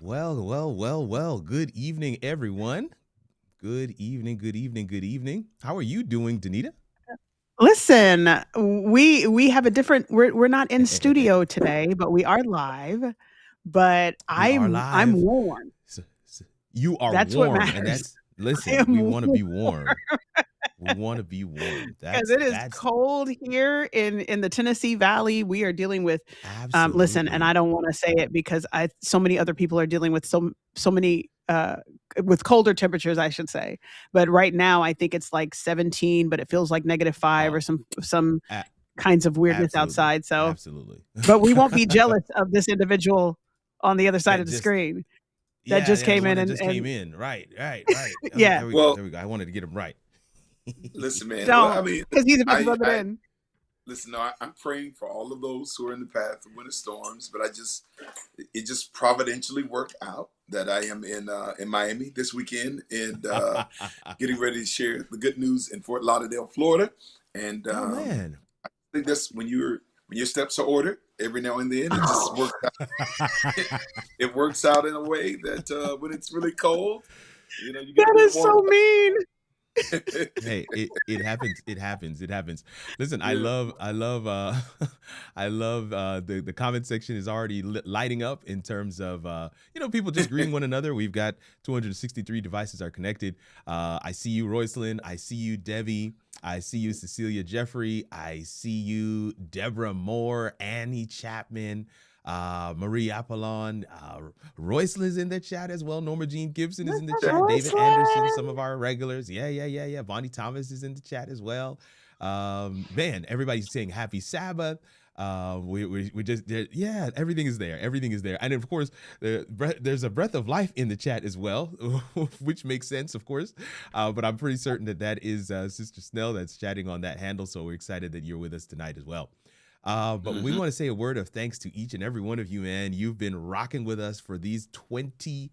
Well. Good evening, everyone. Good evening, good evening, good evening. How are you doing, Danita? Listen, we have a different we're not in studio today, but we are live. But We are I'm live. warm. You are That's what warm, and matters. that's I listen. We am want to warm be warm. We want to be warm. because That's it is that's cold here in the Tennessee Valley. We are dealing with listen, and I absolutely. don't want to say it because I so many other people are dealing with so many with colder temperatures, I should say. But right now I think it's like 17, but it feels like -5 or Oh, some a- kinds of weirdness absolutely, outside. So absolutely. but we won't be jealous of this individual on the other side That of the just screen that yeah, just yeah. The came one in that just came and in. Right. Oh, yeah, there we go. Well, There we go. I wanted to get him right. listen, man. Well, I don't mean, because he's about to I, rub it I in. listen. No, I'm praying for all of those who are in the path of winter storms, but it just providentially worked out that I am in Miami this weekend and getting ready to share the good news in Fort Lauderdale, Florida. And Oh man. I think that's when your steps are ordered. Every now and then, it just works out. It works out in a way that when it's really cold, you get a That bit is so warmed mean. up. Hey, it happens. It happens. It happens. Listen, I Yeah. love, I love, I love the comment section is already lighting up in terms of people just greeting one another. We've got 263 devices are connected. I see you, Roycelyn. I see you, Debbie. I see you, Cecilia Jeffrey. I see you, Deborah Moore, Annie Chapman. Marie Apollon, Roycelyn's in the chat as well. Norma Jean Gibson is in the Mr. chat. David Anderson, some Roisley. of our regulars. Yeah. Bonnie Thomas is in the chat as well. Man, everybody's saying happy Sabbath. We just yeah, everything is there. Everything is there, and of course, there's a breath of life in the chat as well, which makes sense, of course. But I'm pretty certain that is Sister Snell that's chatting on that handle. So we're excited that you're with us tonight as well. But we Mhm. want to say a word of thanks to each and every one of you, man. You've been rocking with us for these 20.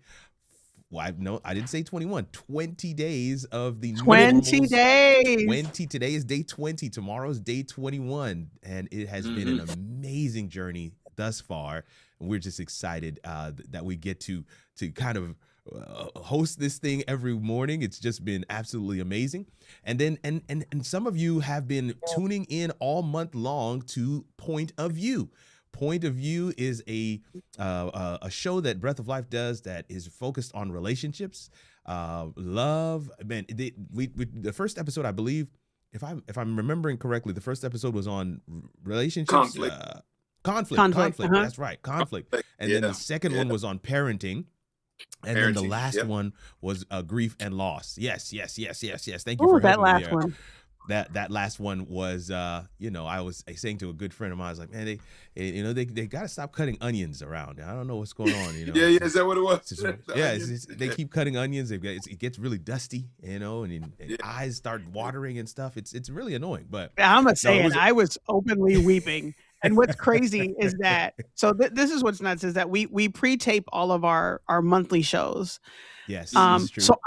Well, I didn't say 21, 20 days of the new 20 normals. days. 20. Today is day 20. Tomorrow's day 21. And it has been an Mhm. amazing journey thus far. And we're just excited that we get to kind of host this thing every morning. It's just been absolutely amazing. And then and some of you have been tuning in all month long to Point of View. Point of View is a show that Breath of Life does that is focused on relationships, love. Man, the first episode, I believe, if I'm remembering correctly, the first episode was on relationships, Conflict. Conflict. conflict. That's right, conflict. Conflict. And then the Yeah. second Yeah. one was on parenting. And then the Parenting. last Yep. one was grief and loss. Yes. Thank you Oh, for that helping me last there. one. That last one was I was saying to a good friend of mine, I was like, man, they got to stop cutting onions around. I don't know what's going on. Yeah. It's Yeah. Is just, that what it was? it's just The yeah, onions. they keep cutting onions. It gets really dusty, and Yeah. eyes start watering and stuff. It's really annoying, but Imma no, say it it, was. I was openly weeping, and what's crazy is that so this is what's nuts is that we pre-tape all of our monthly shows. Yes, this Mhm. is true. So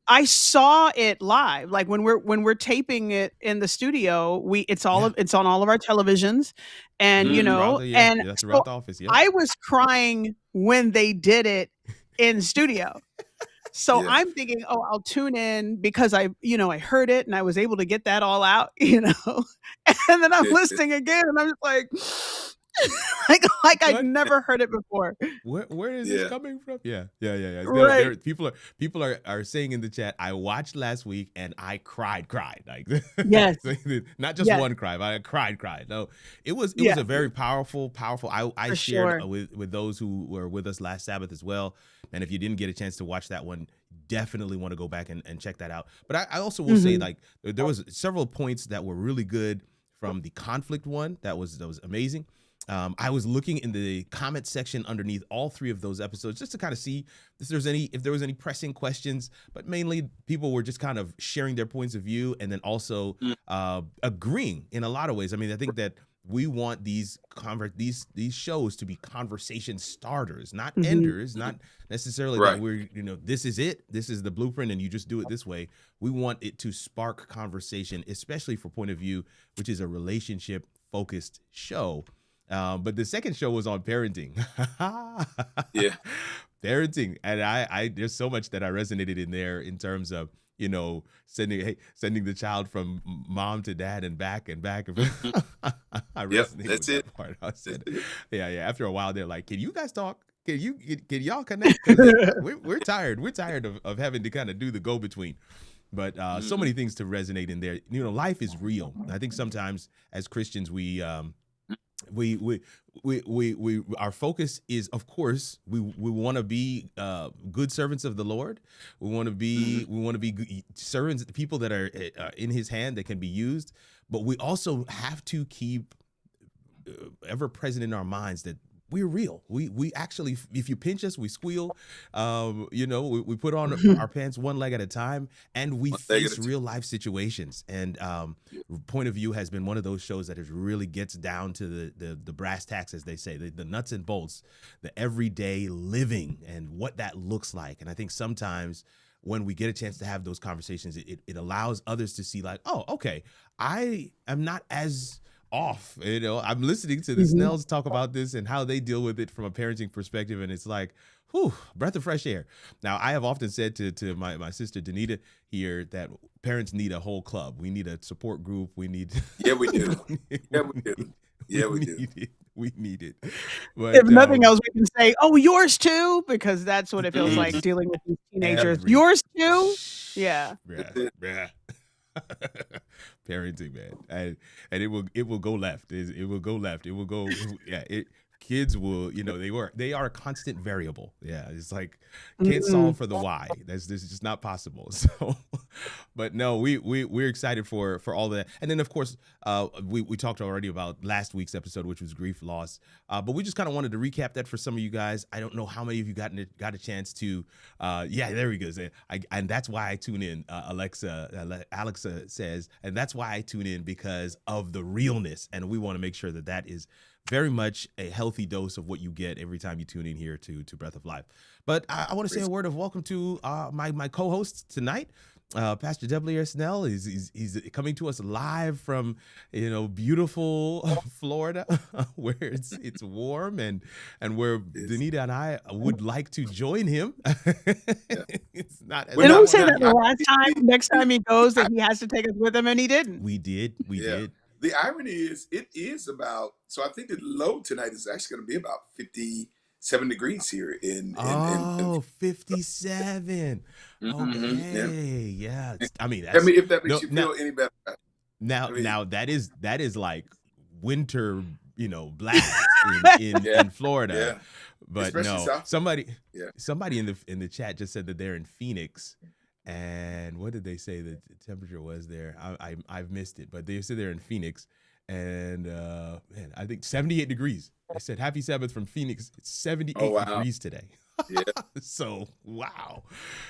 I saw it live, like, when we're taping it in the studio, we Yeah. it's on all of our televisions, and, Throughout the and throughout so the office. Yep. I was crying when they did it in studio. So Yeah. I'm thinking, "Oh, I'll tune in because I heard it and I was able to get that all out," you know? And then I'm listening again and I'm just like like I'd What? never heard it before. Where is this Yeah. coming from? Yeah. Right. People are saying in the chat. I watched last week and I cried, like Yes. not just Yes. one cry, but I cried. No, it was Yes. a very powerful. I For shared sure. with those who were with us last Sabbath as well. And if you didn't get a chance to watch that one, definitely want to go back and check that out. But I also will say, Mhm. like, there was several points that were really good from the conflict one. That was amazing. I was looking in the comment section underneath all three of those episodes just to kind of see if there was any pressing questions, but mainly people were just kind of sharing their points of view and then also Mm. agreeing in a lot of ways. I mean, I think that we want these shows to be conversation starters, not Mhm. enders, not necessarily that Right. we're this is it, this is the blueprint, and you just do it this way. We want it to spark conversation, especially for Point of View, which is a relationship focused show. But the second show was on parenting. Yeah. Parenting. And I there's so much that I resonated in there in terms of, you know, sending the child from mom to dad and back and back. I resonated that's with it. that part. I said, yeah. After a while, they're like, "Can you guys talk? Can y'all connect? 'Cause we're tired. We're tired of having to kind of do the go between." But so many things to resonate in there. You know, life is real. I think sometimes as Christians, we our focus is, of course, we want to be good servants of the Lord. We want to be servants, people that are in His hand that can be used. But we also have to keep ever present in our minds that we're real. We actually, if you pinch us, we squeal. You know, we put on our pants one leg at a time, and we face real life situations. And Point of View has been one of those shows that really gets down to the brass tacks, as they say, the nuts and bolts, the everyday living and what that looks like. And I think sometimes when we get a chance to have those conversations, it allows others to see like, oh, okay, I am not as off. You know, I'm listening to the Snells talk about this and how they deal with it from a parenting perspective, and it's like, whew, breath of fresh air. Now, I have often said to my sister Danita here that parents need a whole club. We need a support group. We need. Yeah, we do. Yeah, we do. Yeah, we do. We need it. But, if nothing else, we can say, "Oh, yours too," because that's what it feels like dealing with these teenagers. Yours too. Yeah. Yeah. Parenting, man, and it will go left. It will go left. It will go. Yeah, kids will. You know, they are a constant variable. Yeah, it's like can't solve for the why. This is just not possible. So, but no, we're excited for all that. And then of course, we talked already about last week's episode, which was grief loss. But we just kind of wanted to recap that for some of you guys. I don't know how many of you got a chance to. Yeah, there we go. And that's why I tune in. Alexa says, and that's why I tune in, because of the realness, and we want to make sure that is very much a healthy dose of what you get every time you tune in here to Breath of Life. But I want to say a word of welcome to my co-host tonight. Pastor W. Snell he's coming to us live from, you know, beautiful Florida, where it's warm and where Danita and I would like to join him. It's not. Didn't we say that the last time? Next time he goes, that he has to take us with him, and he didn't. We did. The irony is, it is about. So I think the low tonight is actually going to be about 57 degrees here in 57. Okay, yeah. I mean, if that makes you feel any better. Now that is like winter, you know, blast in Florida. Yeah. But especially no, somebody in the chat just said that they're in Phoenix. And what did they say the temperature was there? I've missed it, but they said they're in Phoenix, and man, I think 78 degrees. They said happy Sabbath from Phoenix. It's 78 degrees today. Yeah. So wow.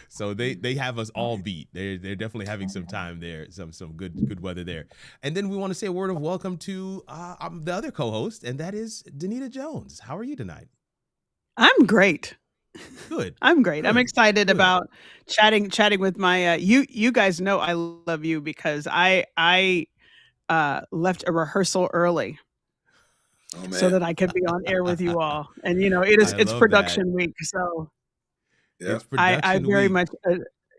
So they have us all beat. They're definitely having some time there, some good weather there. And then we want to say a word of welcome to the other co-host, and that is Danita Jones. How are you tonight? I'm great. Good. I'm great. Good. I'm excited about chatting with my you guys know I love you because I left a rehearsal early so that I could be on air with you all. And you know, it's production week, so yeah. I very much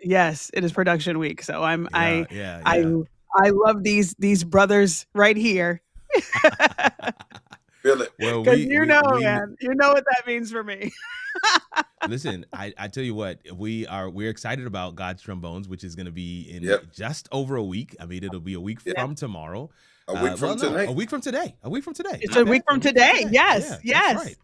yes, it is production week. So I love these brothers right here. Feel it. Well, man, you know what that means for me. Listen, I tell you what, we're excited about God's Trombones, which is going to be in just over a week. I mean, it'll be a week from tomorrow. A week from today. A week from today. It's a week from today. Yes. That's right.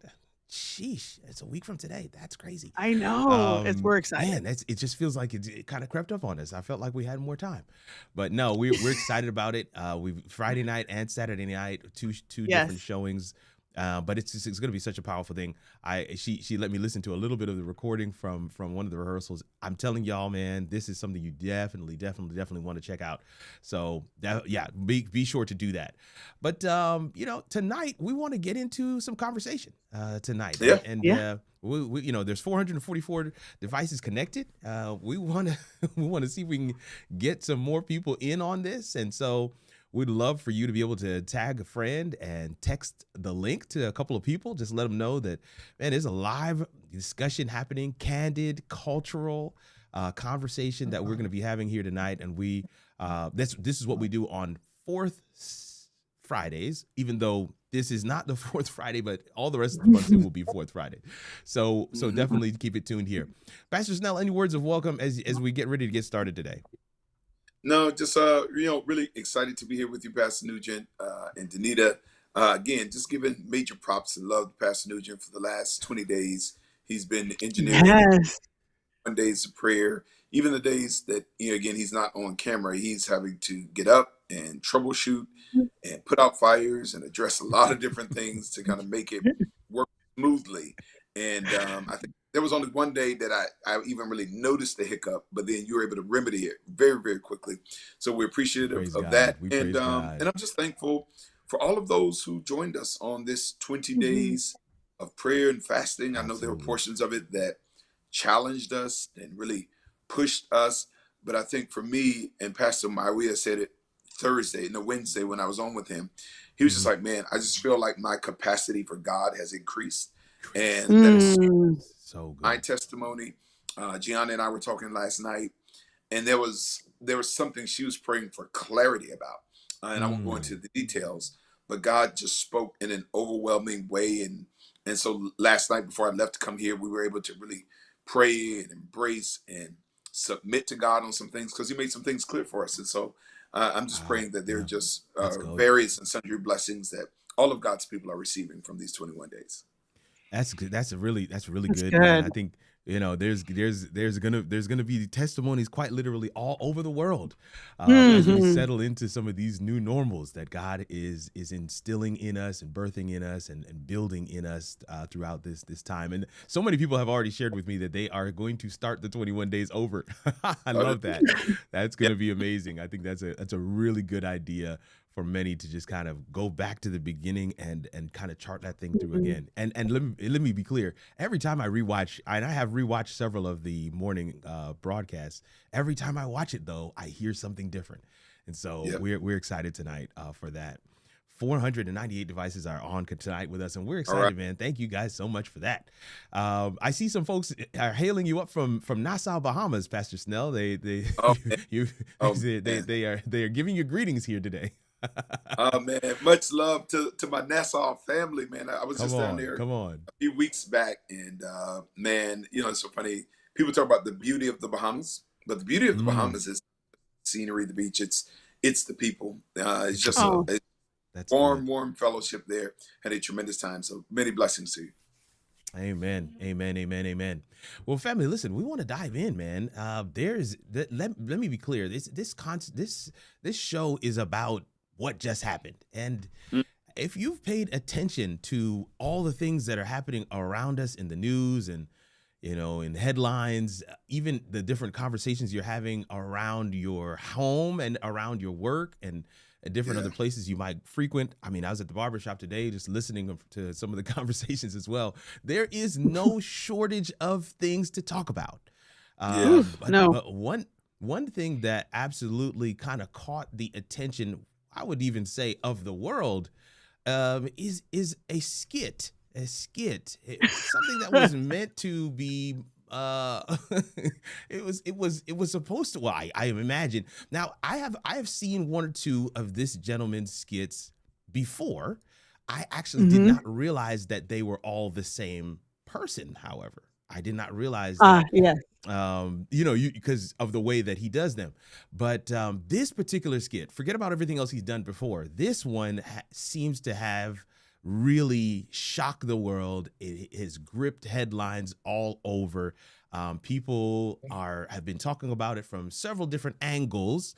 Sheesh, it's a week from today. That's crazy. I know. We're excited. Man, it just feels like it kind of crept up on us. I felt like we had more time, but no, we're excited about it. We Friday night and Saturday night, two different showings. But it's going to be such a powerful thing. She let me listen to a little bit of the recording from one of the rehearsals. I'm telling y'all, man, this is something you definitely want to check out. So be sure to do that. But you know, tonight we want to get into some conversation tonight. We you know, there's 444 devices connected. We want to see if we can get some more people in on this, and so we'd love for you to be able to tag a friend and text the link to a couple of people. Just let them know that, man, there's a live discussion happening, candid, cultural conversation that we're going to be having here tonight. And this is what we do on fourth Fridays, even though this is not the fourth Friday, but all the rest of the months it will be fourth Friday. So definitely keep it tuned here. Pastor Snell, any words of welcome as we get ready to get started today? No, just really excited to be here with you, Pastor Nugent and Danita. Again, just giving major props and love to Pastor Nugent for the last 20 days. He's been engineering 21 days of prayer. Even the days that, again, he's not on camera, he's having to get up and troubleshoot and put out fires and address a lot of different things to kind of make it work smoothly. And I think there was only one day that I even really noticed the hiccup, but then you were able to remedy it very, very quickly. So we're appreciative of that. And I'm just thankful for all of those who joined us on this 20 days of prayer and fasting. I know there were portions of it that challenged us and really pushed us. But I think for me, and Pastor MAIIL said it Wednesday when I was on with him, he was just like, man, I just feel like my capacity for God has increased. And that is so good. My testimony. Gianna and I were talking last night, and there was something she was praying for clarity about. And I won't go into the details, but God just spoke in an overwhelming way. And so last night before I left to come here, we were able to really pray and embrace and submit to God on some things, because he made some things clear for us. And so I'm just praying that there are just various and sundry blessings that all of God's people are receiving from these 21 days. That's really good, man. I think there's gonna be testimonies quite literally all over the world as we settle into some of these new normals that God is instilling in us and birthing in us and building in us throughout this time. And so many people have already shared with me that they are going to start the 21 days over. I love that. That's going to be amazing. I think that's a really good idea for many to just kind of go back to the beginning and kind of chart that thing through again. And let me be clear. Every time I rewatch, and I have rewatched several of the morning broadcasts, every time I watch it though, I hear something different. And so we're excited tonight for that. 498 devices are on tonight with us, and we're excited, man. Thank you guys so much for that. I see some folks are hailing you up from Nassau, Bahamas, Pastor Snell. They are giving you greetings here today. Oh man, much love to my Nassau family, man. I was just down there a few weeks back, and man, it's so funny. People talk about the beauty of the Bahamas, but the beauty of the Bahamas is scenery, the beach. It's the people. It's just a warm fellowship there. Had a tremendous time. So many blessings to you. Amen. Amen. Amen. Amen. Well, family, listen, we want to dive in, man. Let me be clear. This show is about what just happened. And if you've paid attention to all the things that are happening around us in the news and, in headlines, even the different conversations you're having around your home and around your work and different other places you might frequent. I mean, I was at the barbershop today just listening to some of the conversations as well. There is no shortage of things to talk about. But one thing that absolutely kind of caught the attention, I would even say, of the world, is a skit. Something that was meant to be. It was supposed to. Well, I imagine. Now, I have seen one or two of this gentleman's skits before. I actually did not realize that they were all the same person. However, I did not realize that. Because of the way that he does them. But this particular skit, forget about everything else he's done before. This one seems to have really shocked the world. It has gripped headlines all over. People have been talking about it from several different angles.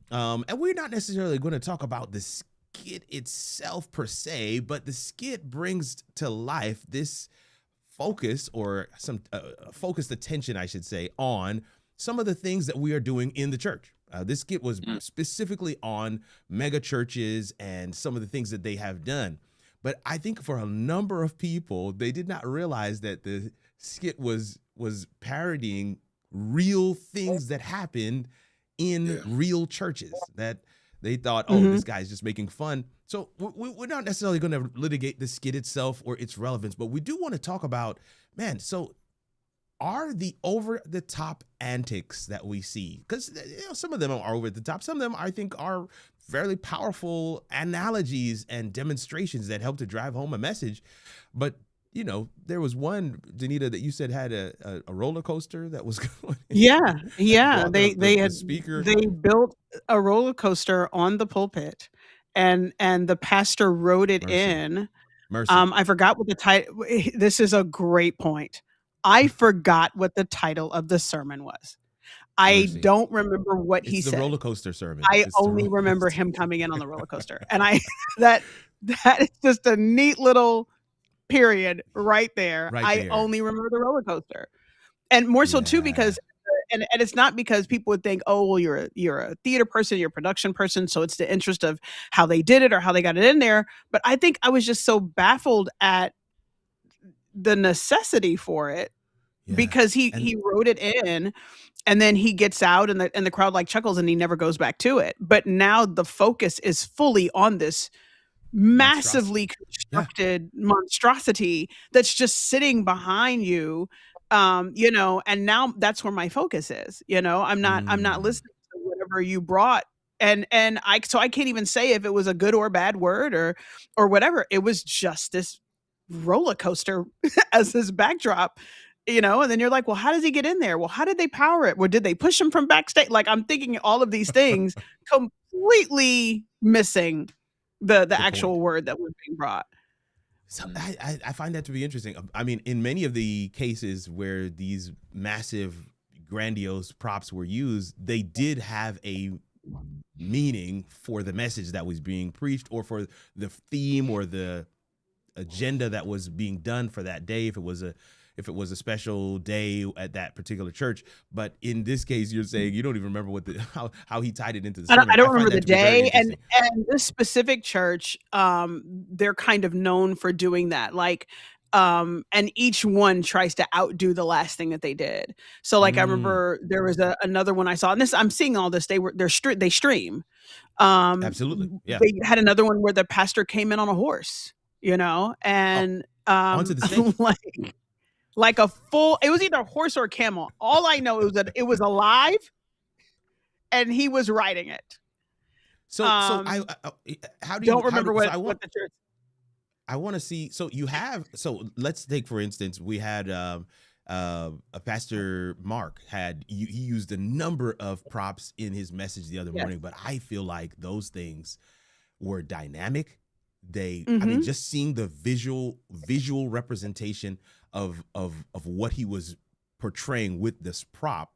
And we're not necessarily going to talk about the skit itself per se, but the skit brings to life this focus, or some focused attention, I should say, on some of the things that we are doing in the church. This skit was specifically on mega churches and some of the things that they have done. But I think for a number of people, they did not realize that the skit was parodying real things that happened in real churches. That They thought, oh, Mm-hmm. this guy's just making fun. So we're not necessarily going to litigate the skit itself or its relevance, but we do want to talk about, man, so are the over the top antics that we see, because some of them are over the top, some of them I think are fairly powerful analogies and demonstrations that help to drive home a message. But there was one, Danita, that you said had a roller coaster that was going. Yeah. The Had speaker. they built a roller coaster on the pulpit, and the pastor rode it Mercy. in. Mercy. I forgot what the title. This is a great point. I forgot what the title of the sermon was. I Mercy. don't remember what he It's the said. roller coaster sermon. I It's the only roller remember coaster. him coming in on the roller coaster, and that is just a neat little period right there. Right I there. only remember the roller coaster, and more so too Yeah. because, and it's not because people would think, oh, well, you're a theater person, you're a production person, so it's the interest of how they did it or how they got it in there. But I think I was just so baffled at the necessity for it, Yeah. because And he wrote it in, and then he gets out, and the crowd like chuckles, and he never goes back to it. But now the focus is fully on this massively constructed monstrosity that's just sitting behind you, and now that's where my focus is. I'm not listening to whatever you brought, and I can't even say if it was a good or bad word or whatever. It was just this roller coaster as this backdrop. And then you're like, well, how does he get in there? Well, how did they power it? Well, did they push him from backstage? Like, I'm thinking all of these things, completely missing the actual point. word that was being brought. So I find that to be interesting. I mean, in many of the cases where these massive, grandiose props were used, they did have a meaning for the message that was being preached, or for the theme or the agenda that was being done for that day, if it was a special day at that particular church. But in this case, you're saying you don't even remember what how he tied it into the sermon. I don't remember the that to be very day, and interesting. this specific church, they're kind of known for doing that. Like, and each one tries to outdo the last thing that they did. So, like, I remember there was another one I saw, and I'm seeing all this. They stream. Absolutely, yeah. They had another one where the pastor came in on a horse, and onto the stage. like a full, it was either a horse or a camel. All I know is that it was alive and he was riding it. So how do you, don't remember what the church. I want to see. So let's take, for instance, we had a Pastor Mark he used a number of props in his message the other morning, but I feel like those things were dynamic. I mean, just seeing the visual representation of what he was portraying with this prop,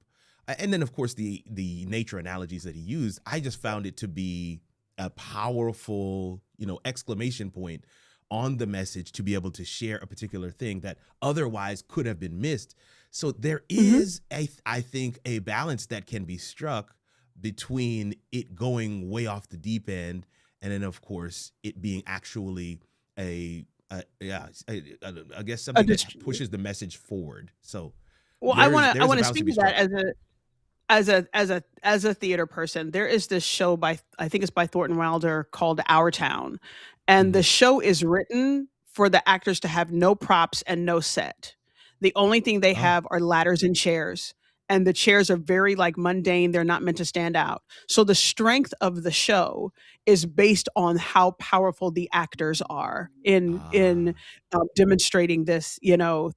and then of course the nature analogies that he used, I just found it to be a powerful, exclamation point on the message, to be able to share a particular thing that otherwise could have been missed. So there is I think a balance that can be struck between it going way off the deep end, and then of course it being actually I guess something that pushes the message forward. So, well, I want to speak to that as a theater person. There is this show I think it's by Thornton Wilder, called Our Town, and the show is written for the actors to have no props and no set. The only thing they have are ladders and chairs. And the chairs are very mundane. They're not meant to stand out. So the strength of the show is based on how powerful the actors are in demonstrating this,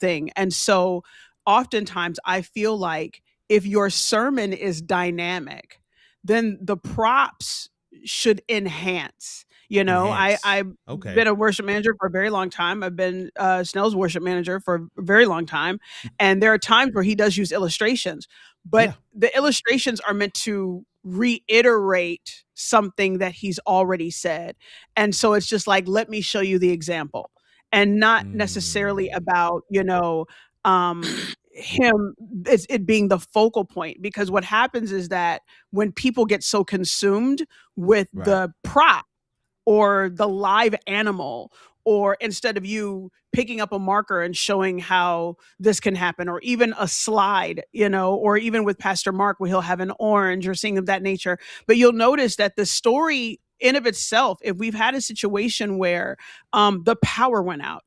thing. And so oftentimes I feel like if your sermon is dynamic, then the props should enhance. I've been a worship manager for a very long time. I've been Snell's worship manager for a very long time. And there are times where he does use illustrations, but the illustrations are meant to reiterate something that he's already said. And so it's just like, let me show you the example, and not necessarily about, it being the focal point. Because what happens is that when people get so consumed with the prop or the live animal or instead of you picking up a marker and showing how this can happen, or even a slide, or even with Pastor Mark where he'll have an orange or something of that nature. But you'll notice that the story in of itself, if we've had a situation where the power went out,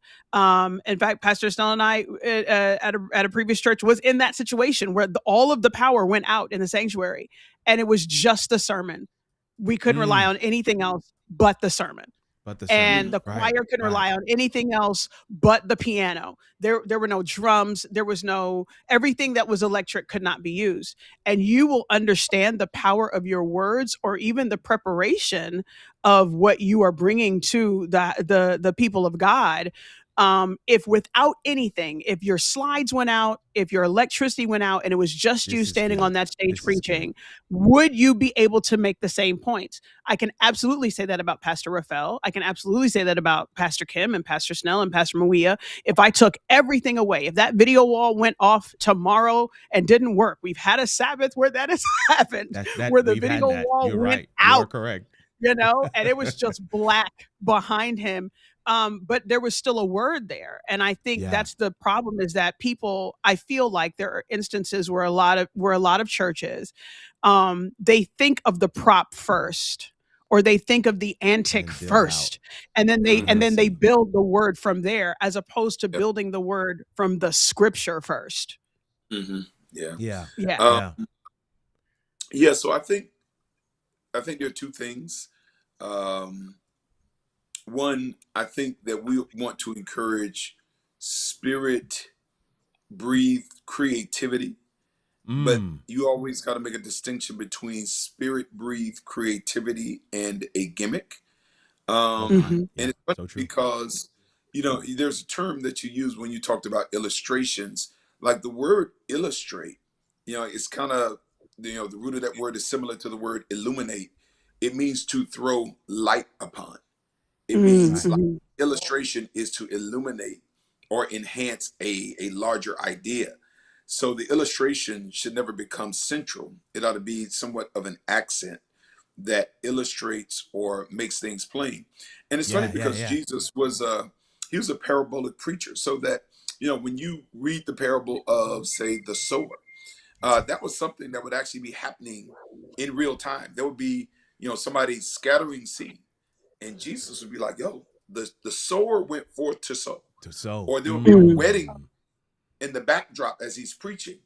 in fact, Pastor Snell and I at a previous church was in that situation where all of the power went out in the sanctuary, and it was just the sermon. We couldn't rely on anything else but the sermon. And the choir couldn't rely on anything else but the piano. There were no drums. There was everything that was electric could not be used. And you will understand the power of your words, or even the preparation of what you are bringing to the people of God. If without anything, if your slides went out, if your electricity went out, and it was just you standing on that stage preaching, would you be able to make the same points? I can absolutely say that about Pastor Rafael. I can absolutely say that about Pastor Kim and Pastor Snell and Pastor MAIIL. If I took everything away, if that video wall went off tomorrow and didn't work, we've had a Sabbath where that has happened, where the video wall went out. You're correct. And it was just black behind him. But there was still a word there. And I think that's the problem, is that people, I feel like there are instances where a lot of churches, they think of the prop first, or they think of the antic first, and then they build the word from there, as opposed to building the word from the scripture first. Mm-hmm. So I think there are two things. One, I think that we want to encourage spirit-breathed creativity, but you always got to make a distinction between spirit-breathed creativity and a gimmick. And it's funny because, there's a term that you use when you talked about illustrations, like the word illustrate, it's kind of, the root of that word is similar to the word illuminate. It means to throw light upon. It means like illustration is to illuminate or enhance a larger idea. So the illustration should never become central. It ought to be somewhat of an accent that illustrates or makes things plain. And it's funny because Jesus was he was a parabolic preacher. So that, when you read the parable of, say, the sower, that was something that would actually be happening in real time. There would be, somebody scattering seed. And Jesus would be like, yo, the sower went forth to sow. Or there would be a wedding in the backdrop as he's preaching.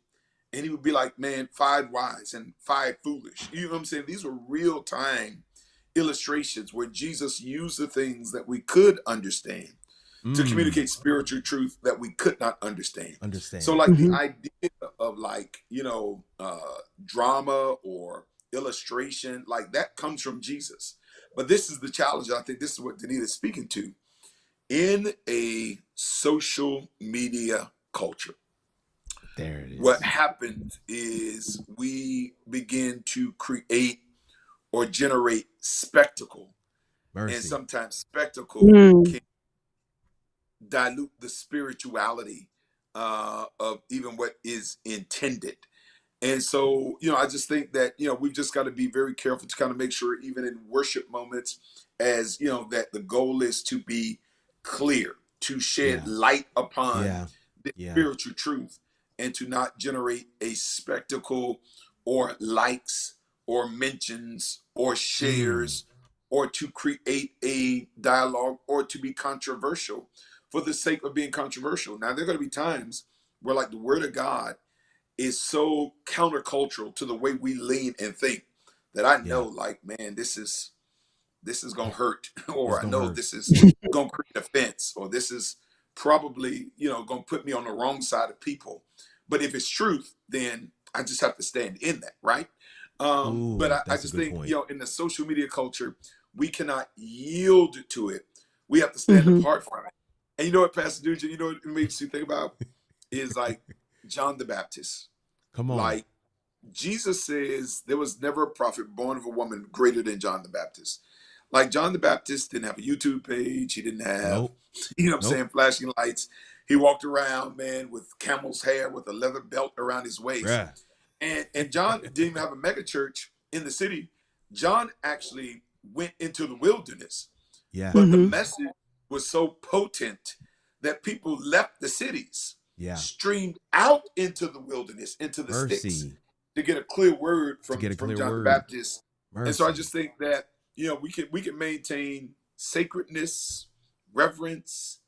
And he would be like, man, 5 wise and 5 foolish. You know what I'm saying? These were real time illustrations where Jesus used the things that we could understand to communicate spiritual truth that we could not understand. So like the idea of drama or illustration, like that comes from Jesus. But this is the challenge. I think this is what Danita is speaking to. In a social media culture, there it is. What happens is we begin to create or generate spectacle. And sometimes spectacle can dilute the spirituality of even what is intended. And so, I just think that, we've just got to be very careful to kind of make sure, even in worship moments, as, that the goal is to be clear, to shed light upon the spiritual truth, and to not generate a spectacle or likes or mentions or shares or to create a dialogue or to be controversial for the sake of being controversial. Now, there are going to be times where, like, the word of God is so countercultural to the way we lean and think that I know, like, man, this is gonna hurt, or I know this is gonna create offense, or this is probably gonna put me on the wrong side of people. But if it's truth, then I just have to stand in that, right? But I just think in the social media culture, we cannot yield to it. We have to stand apart from it. And you know what, Pastor Nugent, what it makes you think about is like John the Baptist. Come on. Like Jesus says there was never a prophet born of a woman greater than John the Baptist. Like John the Baptist didn't have a YouTube page. He didn't have, flashing lights. He walked around, man, with camel's hair, with a leather belt around his waist. Yeah. And John didn't even have a mega church in the city. John actually went into the wilderness. Yeah. But the message was so potent that people left the cities, Yeah. streamed out into the wilderness, into the sticks, Mercy. to get a clear word To get a from clear John the word. Baptist. And so I Mercy. just think that, you know, we can maintain sacredness, reverence,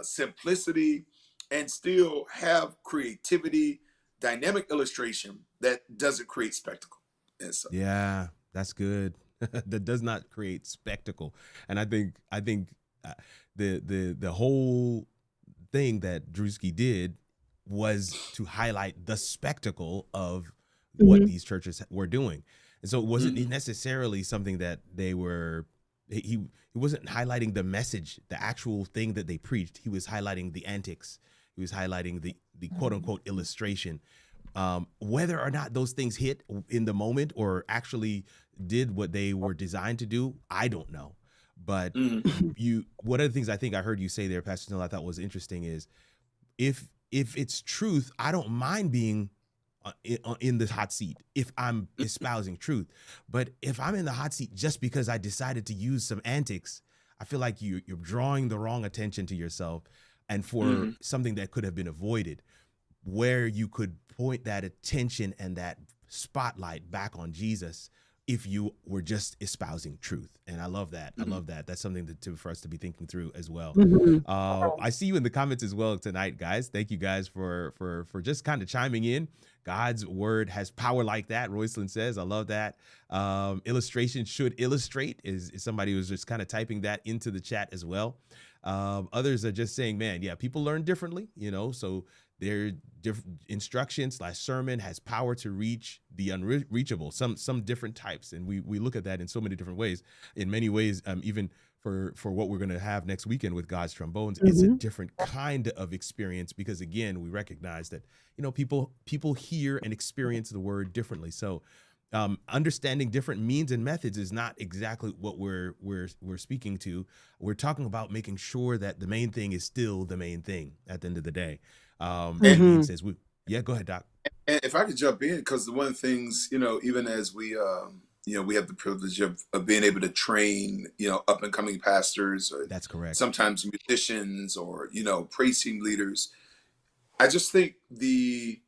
simplicity, and still have creativity, dynamic illustration that doesn't create spectacle. And so, Yeah, that's good. That does not create spectacle. And I think the whole thing that Drewski did was to highlight the spectacle of what these churches were doing. And so it wasn't necessarily something that they were, he wasn't highlighting the message, the actual thing that they preached. He was highlighting the antics. He was highlighting the quote unquote illustration. Whether or not those things hit in the moment or actually did what they were designed to do, I don't know. But one of the things I think I heard you say there, Pastor Snell, I thought was interesting is if it's truth, I don't mind being in the hot seat if I'm espousing truth. But if I'm in the hot seat just because I decided to use some antics, I feel like you're drawing the wrong attention to yourself and for something that could have been avoided, where you could point that attention and that spotlight back on Jesus if you were just espousing truth. And I love that. I love that. That's something for us to be thinking through as well. I see you in the comments as well tonight, guys. Thank you guys for just kind of chiming in. God's word has power like that, Roycelyn says. I love that. Illustration should illustrate is somebody who's just kind of typing that into the chat as well. Others are just saying, man, yeah, people learn differently, you know, so their instruction/sermon has power to reach the unreachable, some different types. And we look at that in so many different ways. In many ways, even for what we're going to have next weekend with God's Trombones, it's a different kind of experience because, again, we recognize that, you know, people hear and experience the word differently. So understanding different means and methods is not exactly what we're speaking to. We're talking about making sure that the main thing is still the main thing at the end of the day. And he says, yeah, go ahead, Doc. And if I could jump in, because one of the things, you know, even as we, you know, we have the privilege of being able to train, you know, up and coming pastors, or that's correct, sometimes musicians, or, you know, praise team leaders. I just think the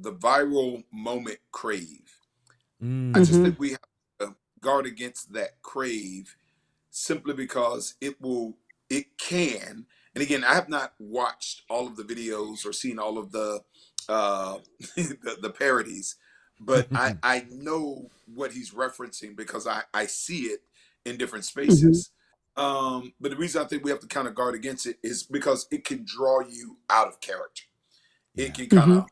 viral moment crave. I just think we have to guard against that crave, simply because it can. And again, I have not watched all of the videos or seen all of the the parodies, but I know what he's referencing because I see it in different spaces. But the reason I think we have to kind of guard against it is because it can draw you out of character. Yeah. It can kind of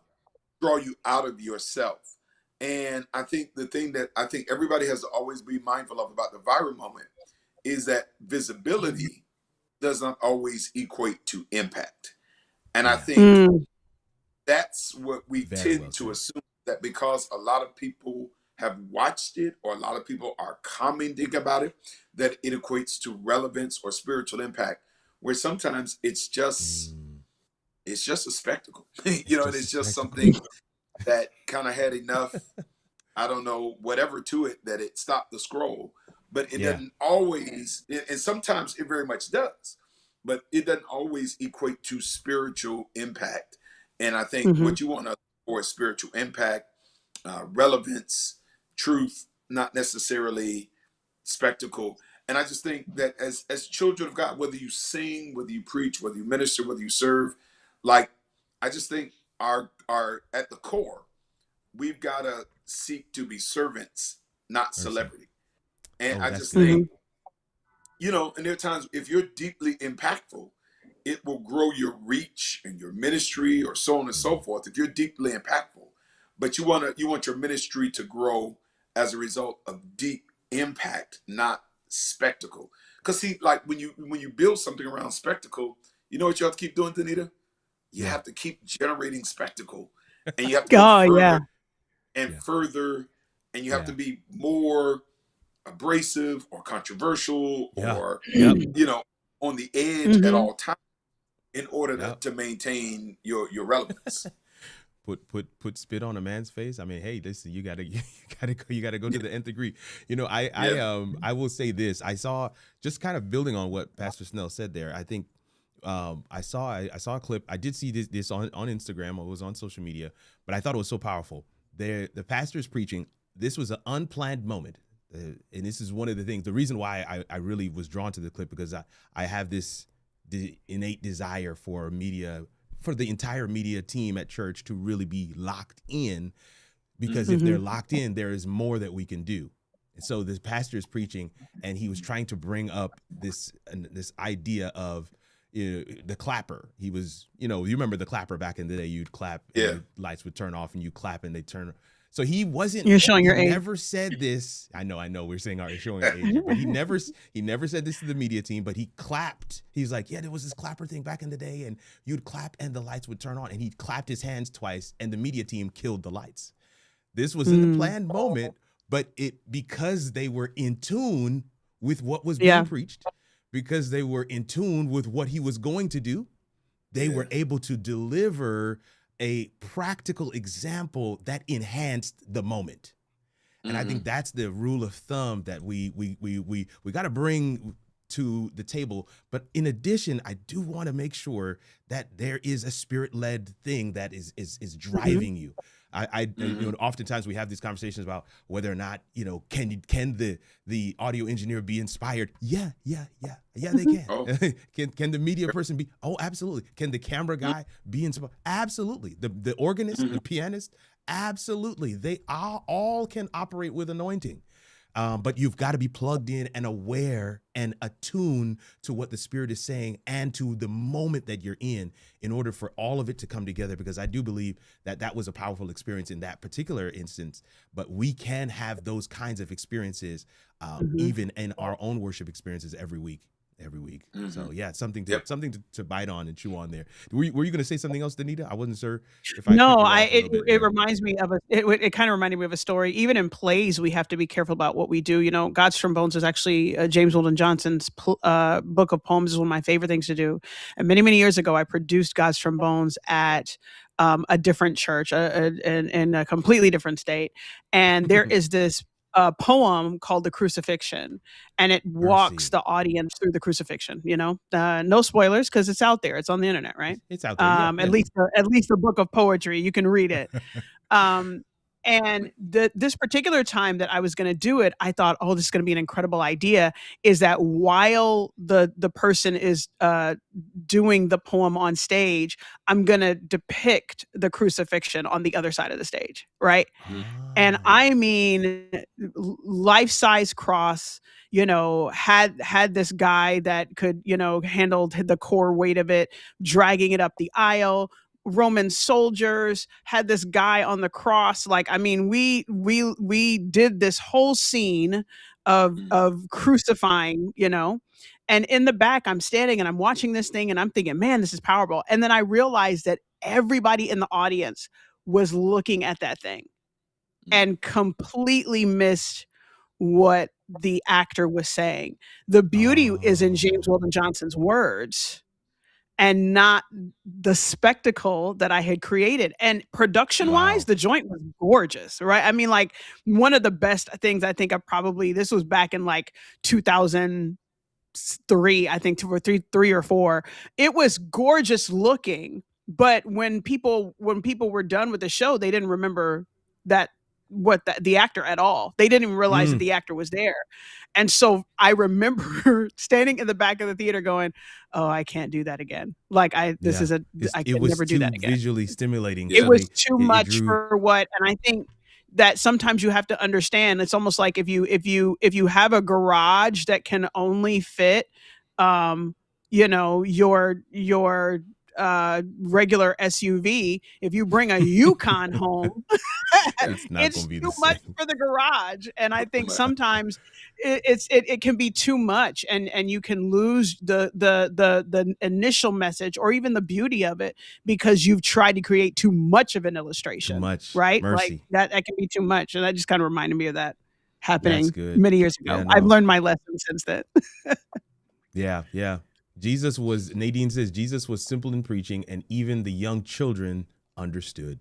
draw you out of yourself. And I think the thing that I think everybody has to always be mindful of about the viral moment is that visibility does not always equate to impact. And I think that's what we tend to assume, that because a lot of people have watched it or a lot of people are commenting about it, that it equates to relevance or spiritual impact, where sometimes it's just a spectacle. You know, and it's just something that kind of had enough, I don't know, whatever to it, that it stopped the scroll. But it doesn't always, and sometimes it very much does, but it doesn't always equate to spiritual impact. And I think what you want for is spiritual impact, relevance, truth, not necessarily spectacle. And I just think that as children of God, whether you sing, whether you preach, whether you minister, whether you serve, like, I just think our at the core, we've got to seek to be servants, not celebrity. And I just think, you know, and there are times if you're deeply impactful, it will grow your reach and your ministry, or so on and so forth. If you're deeply impactful, but you want your ministry to grow as a result of deep impact, not spectacle. Because see, like when you build something around spectacle, you know what you have to keep doing, Danita? You have to keep generating spectacle, and you have to go further and further, and you have to be more abrasive or controversial or you know, on the edge at all times in order to maintain your relevance. put spit on a man's face. I mean, hey, listen, you gotta go to the nth degree. You know, I will say this. I saw, just kind of building on what Pastor Snell said there. I think I saw a clip. I did see this on Instagram. It was on social media, but I thought it was so powerful. The pastor is preaching. This was an unplanned moment. And this is one of the things, the reason why I really was drawn to the clip, because I have this innate desire for the entire media team at church to really be locked in, because if they're locked in, there is more that we can do. And so this pastor is preaching, and he was trying to bring up this idea of the clapper. He was, you remember the clapper back in the day, you'd clap, and the lights would turn off, and you clap and they turn. So he wasn't. You're showing your age. Never said this. I know. We're saying showing our age, but he never said this to the media team. But he clapped. He's like, yeah, there was this clapper thing back in the day, and you'd clap and the lights would turn on. And he clapped his hands twice, and the media team killed the lights. This was in the planned moment, but because they were in tune with what was being preached, because they were in tune with what he was going to do, they were able to deliver a practical example that enhanced the moment. And I think that's the rule of thumb that we got to bring to the table. But in addition, I do want to make sure that there is a spirit-led thing that is driving you. Oftentimes we have these conversations about whether or not, can the audio engineer be inspired? Yeah, they can. Oh. Can the media person be? Oh, absolutely. Can the camera guy be inspired? Absolutely. The organist, the pianist, absolutely. They all can operate with anointing. But you've got to be plugged in and aware and attuned to what the Spirit is saying and to the moment that you're in order for all of it to come together, because I do believe that was a powerful experience in that particular instance. But we can have those kinds of experiences even in our own worship experiences every week. So yeah, something to bite on and chew on there. Were you going to say something else, Danita? I wasn't sure if I. No, it reminds me of it kind of reminded me of a story. Even in plays, we have to be careful about what we do. God's Trombones is actually James Weldon Johnson's book of poems. Is one of my favorite things to do. And many years ago, I produced God's Trombones at a different church in a completely different state. And there is this poem called The Crucifixion, and it walks the audience through the crucifixion. No spoilers, because it's out there. It's on the internet, right? It's out there. At least the book of poetry, you can read it. And this particular time that I was going to do it, I thought, oh, this is going to be an incredible idea. Is that while the person is doing the poem on stage, I'm going to depict the crucifixion on the other side of the stage, right? And I mean, life-size cross, had this guy that could, handle the core weight of it, dragging it up the aisle. Roman soldiers had this guy on the cross. We did this whole scene of crucifying, and in the back, I'm standing and I'm watching this thing and I'm thinking, man, this is powerful. And then I realized that everybody in the audience was looking at that thing and completely missed what the actor was saying. The beauty is in James Weldon Johnson's words and not the spectacle that I had created. And production-wise, the joint was gorgeous, right? I mean, one of the best things I think this was back in 2003, I think, three or four. It was gorgeous looking, but when people were done with the show, they didn't remember the actor at all. They didn't even realize that the actor was there. And so I remember standing in the back of the theater going, oh, I can't do that again. I can never do that again. Visually stimulating. It was too much for what, and I think that sometimes you have to understand, it's almost like if you have a garage that can only fit, your regular SUV, if you bring a Yukon home, it's too much for the garage. And I think sometimes it can be too much, and you can lose the initial message or even the beauty of it because you've tried to create too much of an illustration. Too much, right? Mercy. That can be too much, and that just kind of reminded me of that happening many years ago. Yeah, no. I've learned my lesson since then. Yeah. Nadine says Jesus was simple in preaching, and even the young children understood.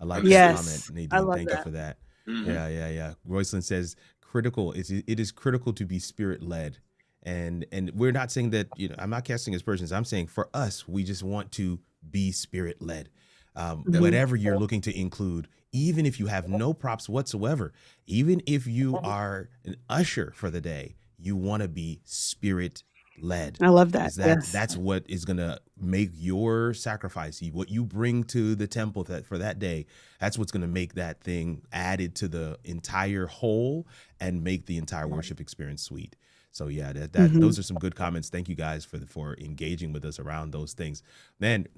I like that comment, Yes, I Nadine. love Thank you that. for that. Hmm. Yeah. Roycelyn says critical. It is critical to be spirit led, and we're not saying that, I'm not casting aspersions. I'm saying for us, we just want to be spirit led. Mhm. Whatever you're looking to include, even if you have no props whatsoever, even if you are an usher for the day, you want to be spirit led, I love that. because Yes. that's what is going to make your sacrifice, what you bring to the temple for that day. That's what's going to make that thing added to the entire whole and make the entire worship experience sweet. So yeah, that Mhm. those are some good comments. Thank you guys for engaging with us around those things, man.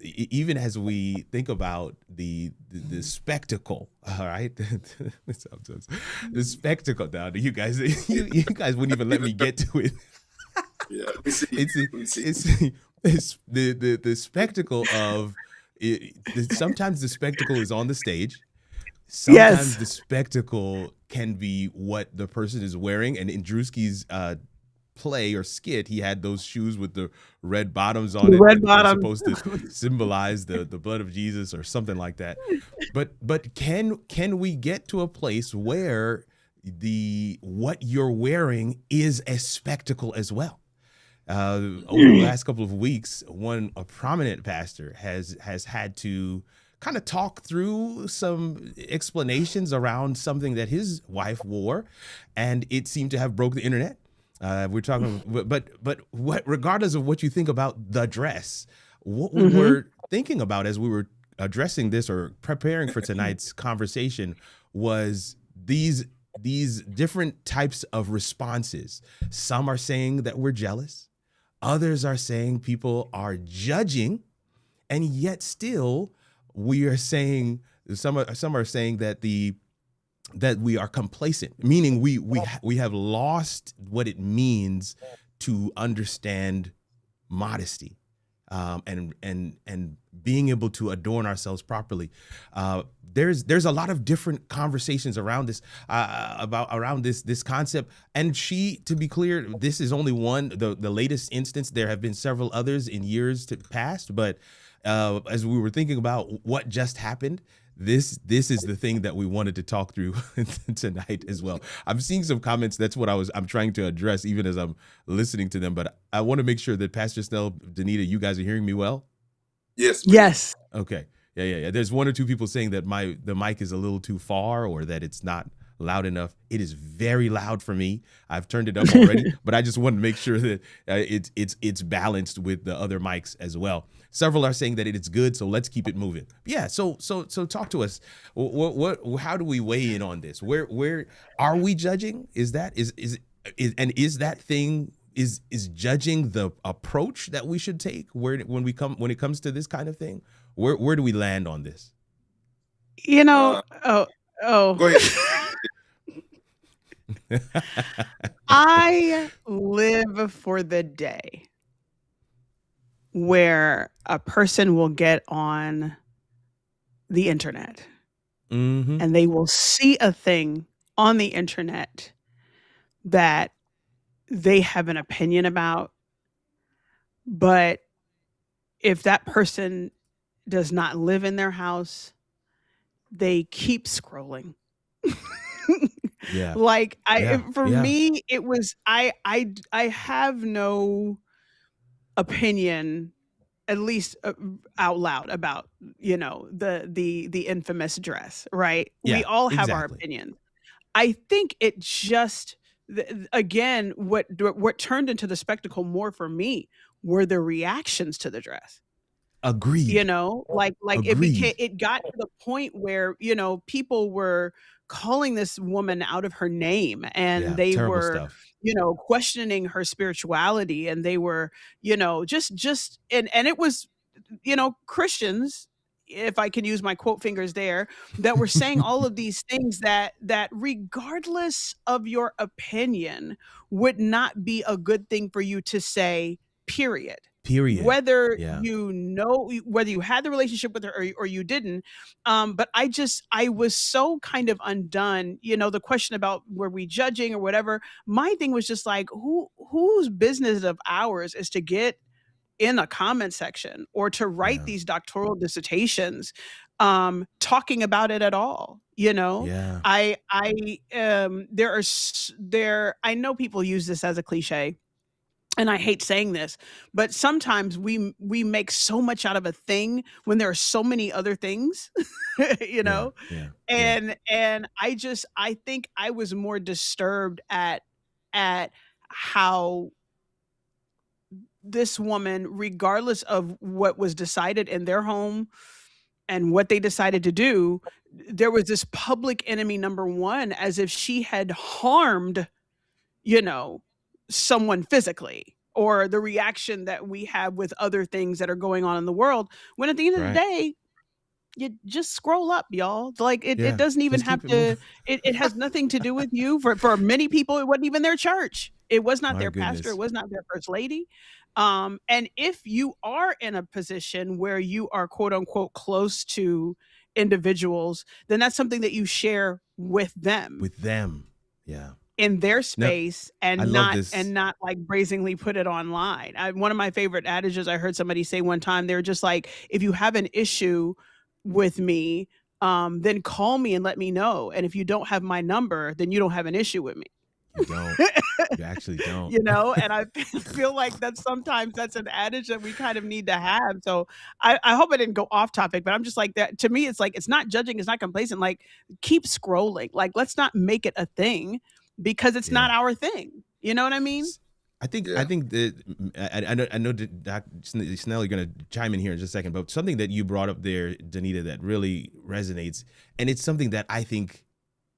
Even as we think about the spectacle, all right, the spectacle. Now, you guys, you guys wouldn't even let me get to it. Yeah, we see. It's We see. it's the spectacle of it. Sometimes the spectacle is on the stage. Sometimes Yes. the spectacle can be what the person is wearing. And in Drewski's play or skit, he had those shoes with the red bottoms on The it red that were bottom. supposed to symbolize the blood of Jesus or something like that. But can we get to a place where what you're wearing is a spectacle as well? Over the last couple of weeks, a prominent pastor has had to kind of talk through some explanations around something that his wife wore, and it seemed to have broke the internet. We're talking, but regardless of what you think about the dress, what we Mhm. were thinking about as we were addressing this or preparing for tonight's conversation was these different types of responses. Some are saying that we're jealous. Others are saying people are judging, and yet still we are saying some are saying that that we are complacent, meaning we have lost what it means to understand modesty, and being able to adorn ourselves properly. There's a lot of different conversations around this, around this concept. And to be clear, this is only the latest instance. There have been several others in years past, but as we were thinking about what just happened, this is the thing that we wanted to talk through tonight as well. I'm seeing some comments. That's what I'm trying to address even as I'm listening to them. But I want to make sure that Pastor Snell, Danita, you guys are hearing me well. Yes. Yes. Okay. Yeah. There's one or two people saying that the mic is a little too far or that it's not loud enough. It is very loud for me. I've turned it up already, but I just want to make sure that it's balanced with the other mics as well. Several are saying that it's good, so let's keep it moving. Yeah. So talk to us. How do we weigh in on this? Where are we judging? Is that thing is judging the approach that we should take when it comes to this kind of thing? Where do we land on this? Oh. Go ahead. I live for the day where a person will get on the internet Mm-hmm. and they will see a thing on the internet that they have an opinion about, but if that person does not live in their house, they keep scrolling. Yeah. Like Yeah. for Yeah. me, it was I have no opinion, at least out loud, about the infamous dress, right? We Yeah. all have our Exactly. opinions. I think it just again, what turned into the spectacle more for me were the reactions to the dress. Agreed. Like Agreed. it got to the point where, people were calling this woman out of her name, and Yeah. they Terrible were, stuff. questioning her spirituality, and they were, just and it was, Christians, if I can use my quote fingers there, that were saying all of these things that regardless of your opinion would not be a good thing for you to say, period. Period. Whether Yeah. whether you had the relationship with her or you didn't. But I was so kind of undone, the question about were we judging or whatever. My thing was just like, whose business of ours is to get in a comment section or to write Yeah. these doctoral dissertations talking about it at all. Yeah. I know people use this as a cliche, and I hate saying this, but sometimes we make so much out of a thing when there are so many other things, you Yeah. know? Yeah. Yeah. And I think I was more disturbed at how this woman, regardless of what was decided in their home and what they decided to do, there was this public enemy number one, as if she had harmed, you know, someone physically, or the reaction that we have with other things that are going on in the world. When at the end of the Right. day, you just scroll up, y'all. Like it Yeah. doesn't even Just have keep it moving. to, it has nothing to do with you. For many people, it wasn't even their church. It was not My their pastor. It goodness. was not their first lady. And if you are in a position where you are quote unquote close to individuals, then that's something that you share with them With them. Yeah. in their No, space, I and love not this. like brazenly put it online. One of my favorite adages I heard somebody say one time, they were just like, if you have an issue with me, then call me and let me know. And if you don't have my number, then you don't have an issue with me. You don't. You actually don't. And I feel like sometimes that's an adage that we kind of need to have. So I hope I didn't go off topic, but I'm just like that. To me, it's like, it's not judging, it's not complacent. Like, keep scrolling. Like, let's not make it a thing, because it's Yeah. not our thing. You know what I mean? I think Yeah. that I know that Doc Snell, you're going to chime in here in just a second, but something that you brought up there, Danita, that really resonates, and it's something that I think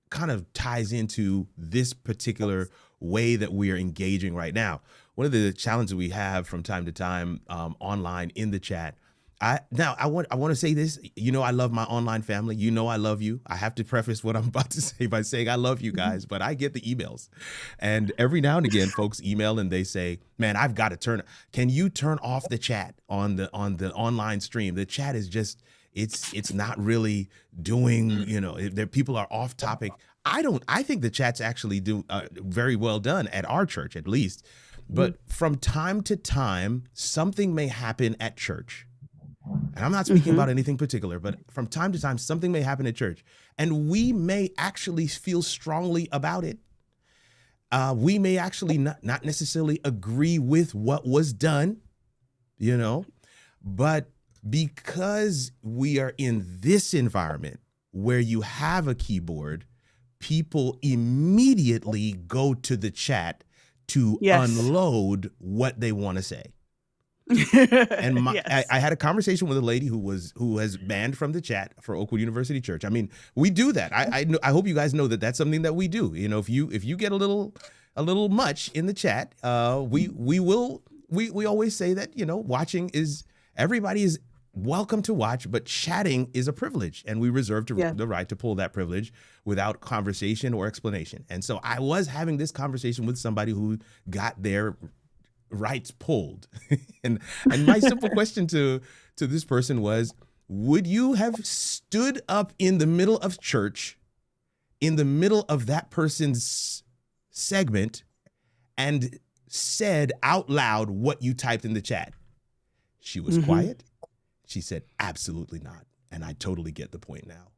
kind of ties into this particular way that we are engaging right now. One of the challenges we have from time to time online in the chat. I want to say this. I love my online family. I love you. I have to preface what I'm about to say by saying I love you guys, but I get the emails, and every now and again, folks email and they say, "Man, I've got to can you turn off the chat on the online stream? The chat is just it's not really doing. People are off topic." I think the chats actually do very well done at our church, at least. But from time to time, something may happen at church. And I'm not speaking about anything particular, but from time to time, something may happen at church, and we may actually feel strongly about it. We may actually not necessarily agree with what was done, but because we are in this environment where you have a keyboard, people immediately go to the chat to unload what they want to say. And I had a conversation with a lady who has banned from the chat for Oakwood University Church. I mean, we do that. I hope you guys know that that's something that we do. If you get a little much in the chat, we always say that watching is, everybody is welcome to watch, but chatting is a privilege, and we reserve the right to pull that privilege without conversation or explanation. And so I was having this conversation with somebody who got their rights pulled. and my simple question to this person was, would you have stood up in the middle of church, in the middle of that person's segment, and said out loud what you typed in the chat? She was quiet. She said, absolutely not. And I totally get the point now.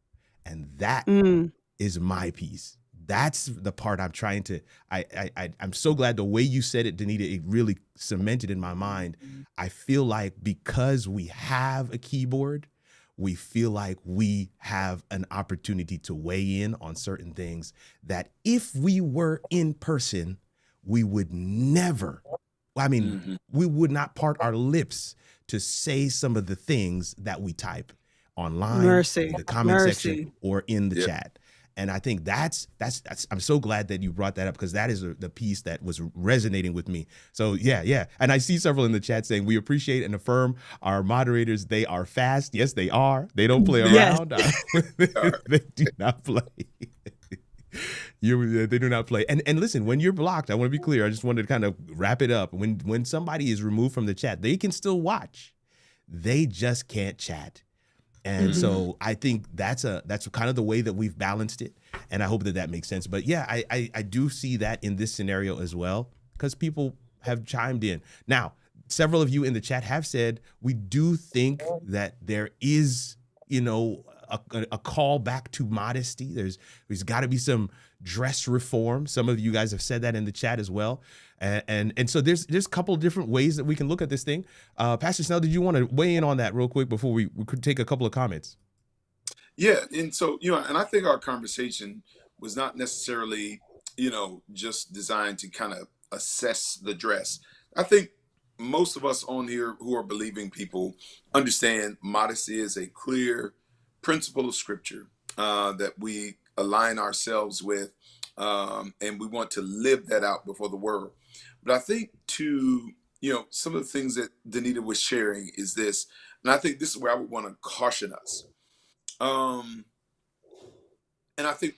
And that is my piece. That's the part I'm trying to, I'm so glad the way you said it, Danita, it really cemented in my mind. I feel like because we have a keyboard, we feel like we have an opportunity to weigh in on certain things that if we were in person, we would never, we would not part our lips to say some of the things that we type online, in the comment section, or in the chat. And I think that's I'm so glad that you brought that up, because that is the piece that was resonating with me. So yeah. And I see several in the chat saying, we appreciate and affirm our moderators. They are fast. Yes, they are. They don't play around. They do not play. They do not play. And listen, when you're blocked, I want to be clear. I just wanted to kind of wrap it up. When somebody is removed from the chat, they can still watch. They just can't chat. And so I think that's kind of the way that we've balanced it. And I hope that makes sense. But yeah, I do see that in this scenario as well, because people have chimed in. Now, several of you in the chat have said, we do think that there is, a call back to modesty. There's got to be some dress reform. Some of you guys have said that in the chat as well. And so there's a couple of different ways that we can look at this thing. Pastor Snell, did you want to weigh in on that real quick before we could take a couple of comments? Yeah. And so, and I think our conversation was not necessarily, just designed to kind of assess the dress. I think most of us on here who are believing people understand modesty is a clear principle of scripture that we align ourselves with, and we want to live that out before the world. But I think some of the things that Danita was sharing is this, and I think this is where I would want to caution us. And I think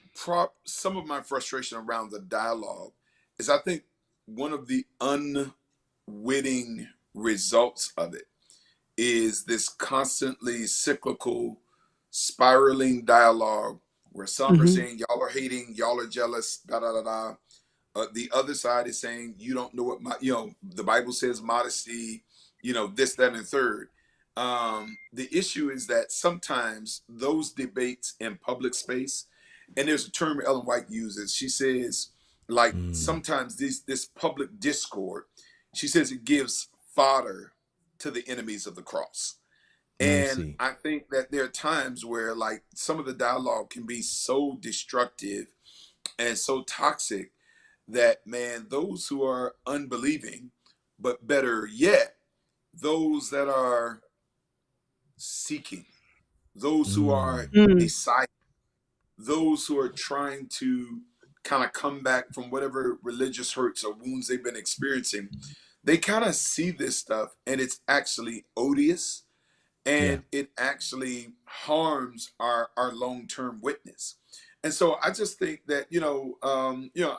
some of my frustration around the dialogue is I think one of the unwitting results of it is this constantly cyclical, spiraling dialogue where some are saying, y'all are hating, y'all are jealous, da da da da. The other side is saying, you don't know what the Bible says modesty, this, that, and the third. The issue is that sometimes those debates in public space, and there's a term Ellen White uses. She says, sometimes this public discord, she says it gives fodder to the enemies of the cross. And I think that there are times where some of the dialogue can be so destructive and so toxic that, man, those who are unbelieving, but better yet, those that are seeking, those who are deciding, those who are trying to kind of come back from whatever religious hurts or wounds they've been experiencing, they kind of see this stuff and it's actually odious, and it actually harms our long-term witness. And so I just think that,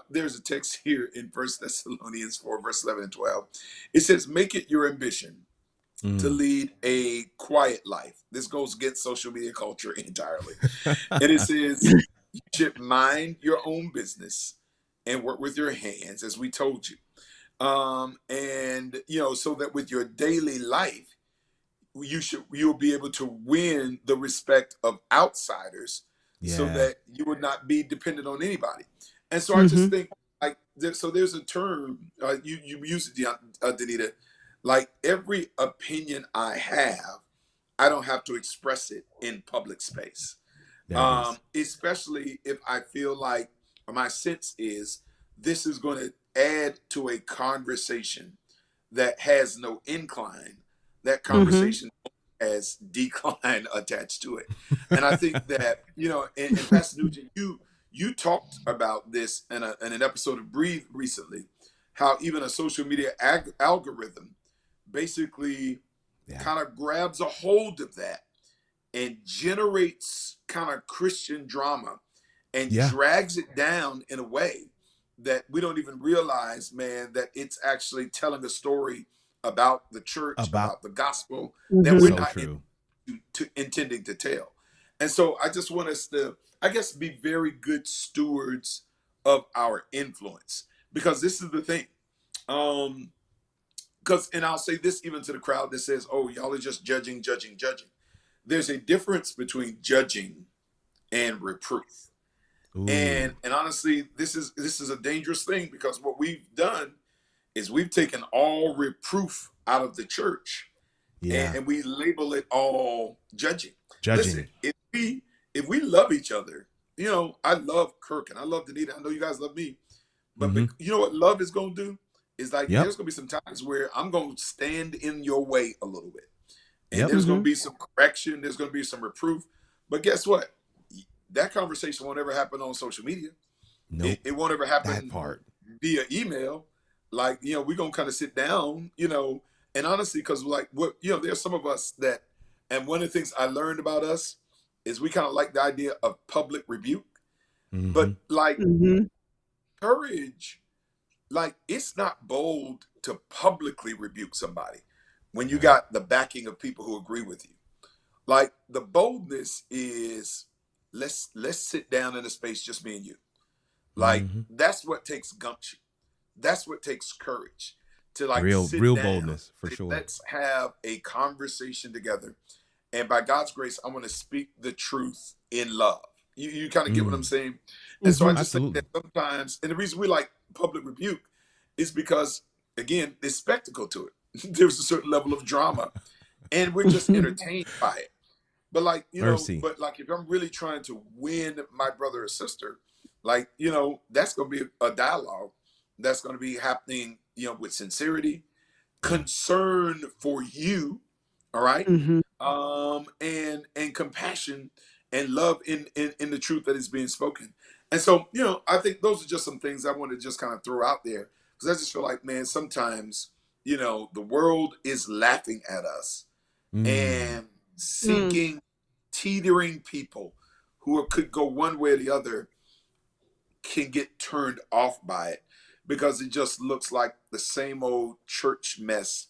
there's a text here in 1 Thessalonians 4, verse 11 and 12. It says, make it your ambition to lead a quiet life. This goes against social media culture entirely. And it says, you should mind your own business and work with your hands, as we told you. So that with your daily life, you'll be able to win the respect of outsiders, so that you would not be dependent on anybody. And so I just think there's a term, you use it, Danita, every opinion I have, I don't have to express it in public space. Especially if I feel like, or my sense is, this is going to add to a conversation that has no incline. That conversation has decline attached to it. And I think that, and Pastor Nugent, you talked about this in an episode of Breathe recently, how even a social media algorithm basically kind of grabs a hold of that and generates kind of Christian drama and drags it down in a way that we don't even realize, man, that it's actually telling a story about the church, about the gospel that we're not intending to tell. And so I just want us to, I guess, be very good stewards of our influence, because this is the thing. And I'll say this even to the crowd that says, oh, y'all are just judging. There's a difference between judging and reproof. And honestly, this is a dangerous thing, because what we've done is we've taken all reproof out of the church, and we label it all judging. Listen, if we love each other, I love Kirk and I love Danita. I know you guys love me, but you know what love is going to do is there's going to be some times where I'm going to stand in your way a little bit, and there's going to be some correction. There's going to be some reproof, but guess what? That conversation won't ever happen on social media. Nope. It won't ever happen via email. We're going to kind of sit down, and honestly, because there's some of us that, and one of the things I learned about us is we kind of like the idea of public rebuke, but courage, it's not bold to publicly rebuke somebody when you got the backing of people who agree with you. The boldness is, let's sit down in a space, just me and you. That's what takes gumption. That's what takes courage to real down, boldness for sure. Let's have a conversation together. And by God's grace, I want to speak the truth in love. You kind of get what I'm Mm, saying? And so I just think absolutely. that sometimes, and the reason we like public rebuke is because, again, there's spectacle to it. There's a certain level of drama, and we're just entertained by it. But like, Mercy. but like if I'm really trying to win my brother or sister, like, that's going to be a dialogue that's going to be happening, with sincerity, Yeah. concern for you, all right, Mhm. and compassion and love in the truth that is being spoken. And so, I think those are just some things I want to just kind of throw out there, because I just feel like, man, sometimes, the world is laughing at us Mm, and Mm. seeking teetering people could go one way or the other can get turned off by it, because it just looks like the same old church mess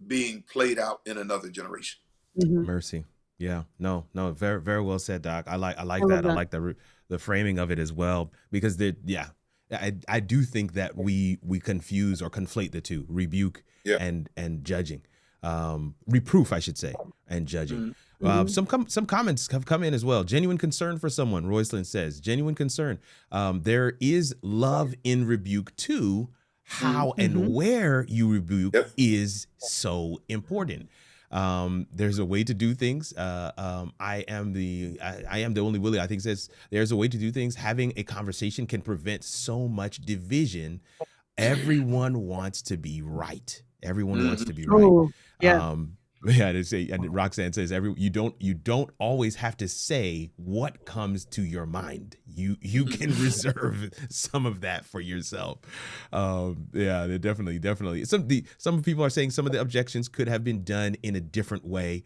being played out in another generation. Mhm. mercy. Yeah. No, no, very, very well said, Doc. I I like love that. I that. like the framing of it as well, because yeah, I do think that we confuse or conflate the two, rebuke Yeah. and judging, reproof, I should say, and judging. Mhm. Mhm. Some comments have come in as well. Genuine concern for someone. Roycelyn says, genuine concern. There is love in rebuke too. Mhm. How and Mhm. where you rebuke Yep. is so important. There's a way to do things. I am the only Willie, I think, says there's a way to do things. Having a conversation can prevent so much division. Everyone wants to be right. Everyone wants Mhm. to be right. Oh, yeah. Yeah, to say, and Roxanne says you don't always have to say what comes to your mind. You can reserve some of that for yourself. Yeah, they're definitely some people are saying some of the objections could have been done in a different way,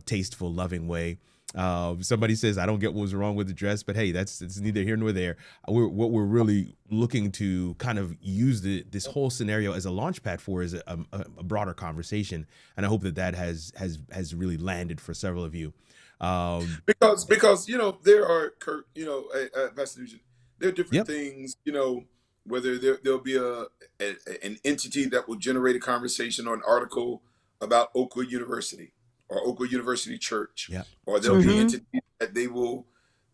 tasteful, loving way. Somebody says, I don't get what was wrong with the dress, but hey, it's neither here nor there. What we're really looking to kind of use this whole scenario as a launch pad for is a broader conversation, and I hope that has really landed for several of you. Because there are, Kurt, Pastor Nugent, there are different Yep. things, whether there'll be an entity that will generate a conversation or an article about Oakwood University or Oakwood University Church, Yep. or So there'll be true. Mhm. entities that they will,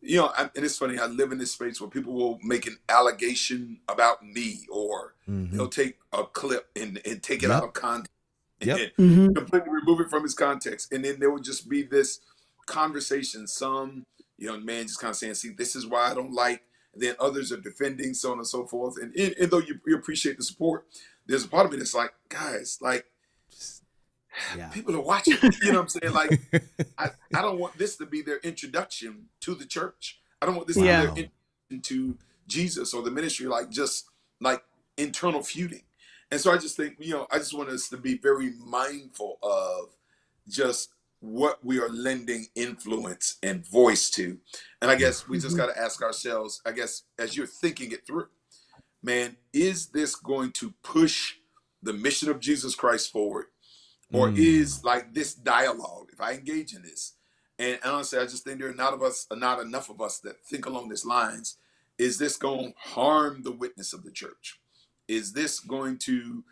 and it's funny, I live in this space where people will make an allegation about me, or Mm-hmm. they'll take a clip and take it out Yep. of context Yep. and Mhm. completely remove it from its context. And then there would just be this conversation. Some young man just kind of saying, see, this is why I don't like. And then others are defending, so on and so forth. And though you appreciate the support, there's a part of me that's like, guys, like, Just, yeah. people are watching. You know what I'm saying? Like, I don't want this to be their introduction to the church. I don't want this to be Yeah. their Wow. introduction to Jesus or the ministry, like just like internal feuding. And so I just think, I just want us to be very mindful of just what we are lending influence and voice to. And I Yeah. guess we just Mhm. got to ask ourselves, I guess, as you're thinking it through, man, is this going to push the mission of Jesus Christ forward? Or Mm. is like this dialogue, if I engage in this, and honestly, I just think there are not enough of us that think along these lines. Is this going to harm the witness of the church? Is this going to,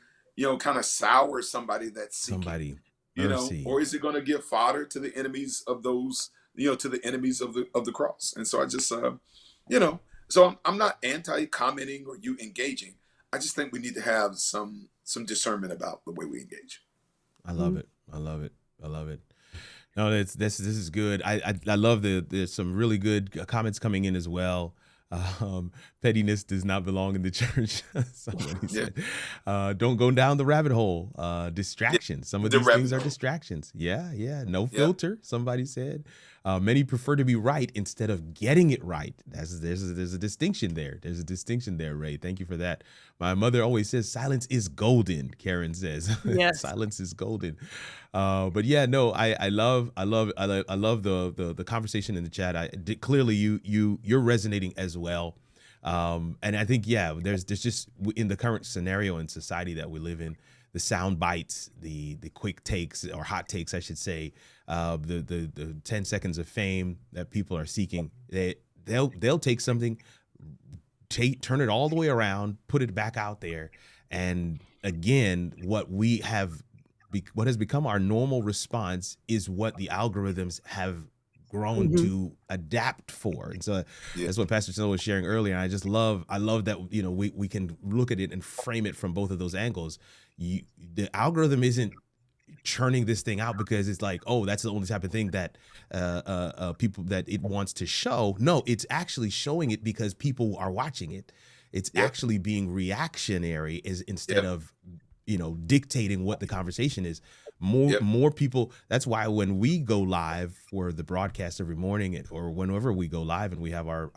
kind of sour somebody that's seeking, Somebody. Mercy. or is it going to give fodder to the enemies of those, to the enemies of the cross? And so I just, you know, so I'm not anti-commenting or you engaging. I just think we need to have some discernment about the way we engage. I love Mhm. it. I love it. I love it. No, this is good. I love there's some really good comments coming in as well. Pettiness does not belong in the church. Somebody Yeah. said, don't go down the rabbit hole. Distractions. Some of The these things rabbit are hole. distractions. Yeah, yeah. No Yeah. filter. Somebody said. Many prefer to be right instead of getting it right. There's a distinction there. There's a distinction there, Ray. Thank you for that. My mother always says silence is golden. Karen says Yes. silence is golden. But yeah, no, I love the conversation in the chat. Clearly you're resonating as well. And I think, yeah, there's just in the current scenario and society that we live in, the sound bites, the quick takes or hot takes, I should say, the 10 seconds of fame that people are seeking, they'll take something, turn it all the way around, put it back out there, and again, what we have what has become our normal response is what the algorithms have grown to adapt for. And so that's what Pastor Snow was sharing earlier. And I love that, we can look at it and frame it from both of those angles. The algorithm isn't churning this thing out because it's like, oh, that's the only type of thing that people that it wants to show. No, it's actually showing it because people are watching it. It's actually being reactionary instead of, dictating what the conversation is. More people. That's why when we go live for the broadcast every morning, or whenever we go live and we have our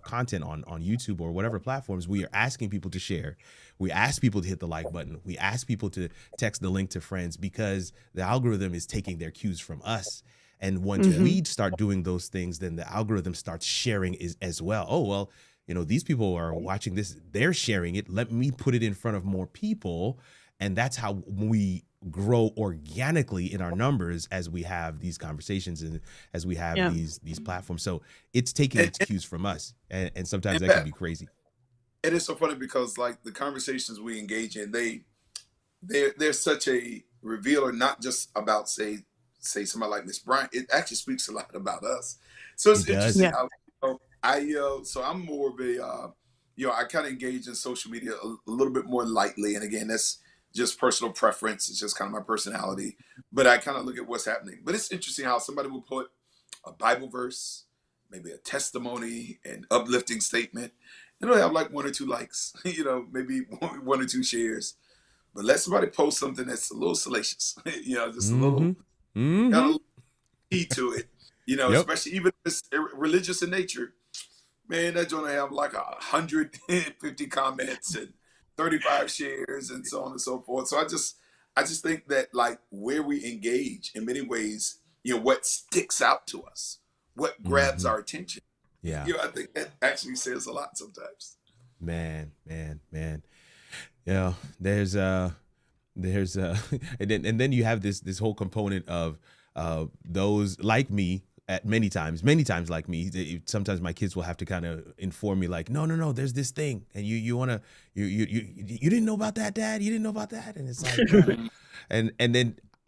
content on YouTube or whatever platforms, we are asking people to share. We ask people to hit the like button. We ask people to text the link to friends, because the algorithm is taking their cues from us. And once we start doing those things, then the algorithm starts sharing as well. Oh, well, these people are watching this. They're sharing it. Let me put it in front of more people. And that's how we grow organically in our numbers as we have these conversations and as we have these platforms. So it's taking its cues from us. And sometimes that can be crazy. It is so funny because, like, the conversations we engage in, they're such a revealer, not just about say somebody like Miss Bryant. It actually speaks a lot about us. So it's interesting. So I'm more of a I kind of engage in social media a little bit more lightly, and again, that's just personal preference. It's just kind of my personality, but I kind of look at what's happening. But it's interesting how somebody will put a Bible verse, maybe a testimony, an uplifting statement. It'll have like 1 or 2 likes, maybe 1 or 2 shares. But let somebody post something that's a little salacious, just a little got a heat to it, especially even if it's religious in nature. Man, that's going to have like 150 comments and 35 shares and so on and so forth. So I just think that, like, where we engage in many ways, what sticks out to us, what grabs our attention. Yeah. I think that actually says a lot sometimes. Man. There's and then you have this whole component of those like me. At many times like me, sometimes my kids will have to kind of inform me, like, no, there's this thing, and you didn't know about that, Dad? You didn't know about that? And it's like, and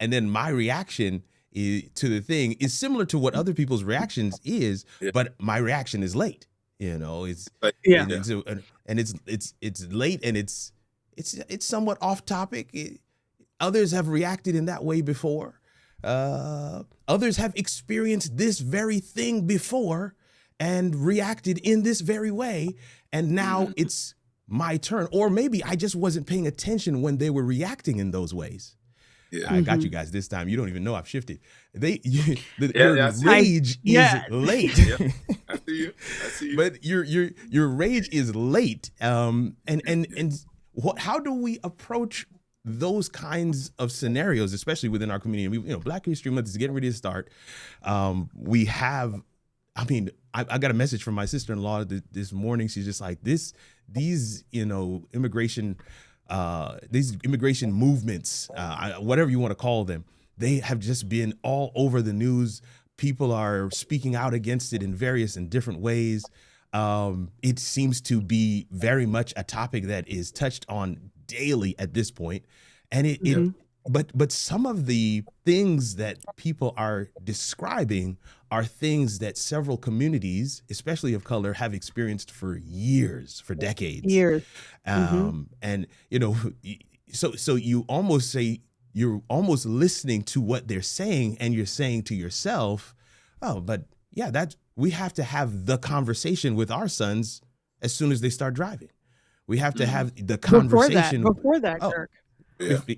then my reaction to the thing is similar to what other people's reactions is, but my reaction is late. It's late, and it's somewhat off topic. Others have reacted in that way before. Others have experienced this very thing before and reacted in this very way, and now it's my turn. Or maybe I just wasn't paying attention when they were reacting in those ways. I got you guys this time. You don't even know I've shifted. Your rage is late. I see you. But your rage is late. And how do we approach those kinds of scenarios, especially within our community? Black History Month is getting ready to start. I got a message from my sister-in-law this morning. She's just like, these immigration movements, whatever you want to call them, they have just been all over the news. People are speaking out against it in various and different ways. It seems to be very much a topic that is touched on daily at this point. And but some of the things that people are describing are things that several communities, especially of color, have experienced for years, for decades. And so you almost say, you're almost listening to what they're saying, and you're saying to yourself, oh, but we have to have the conversation with our sons as soon as they start driving. We have to have the conversation before that, Kirk.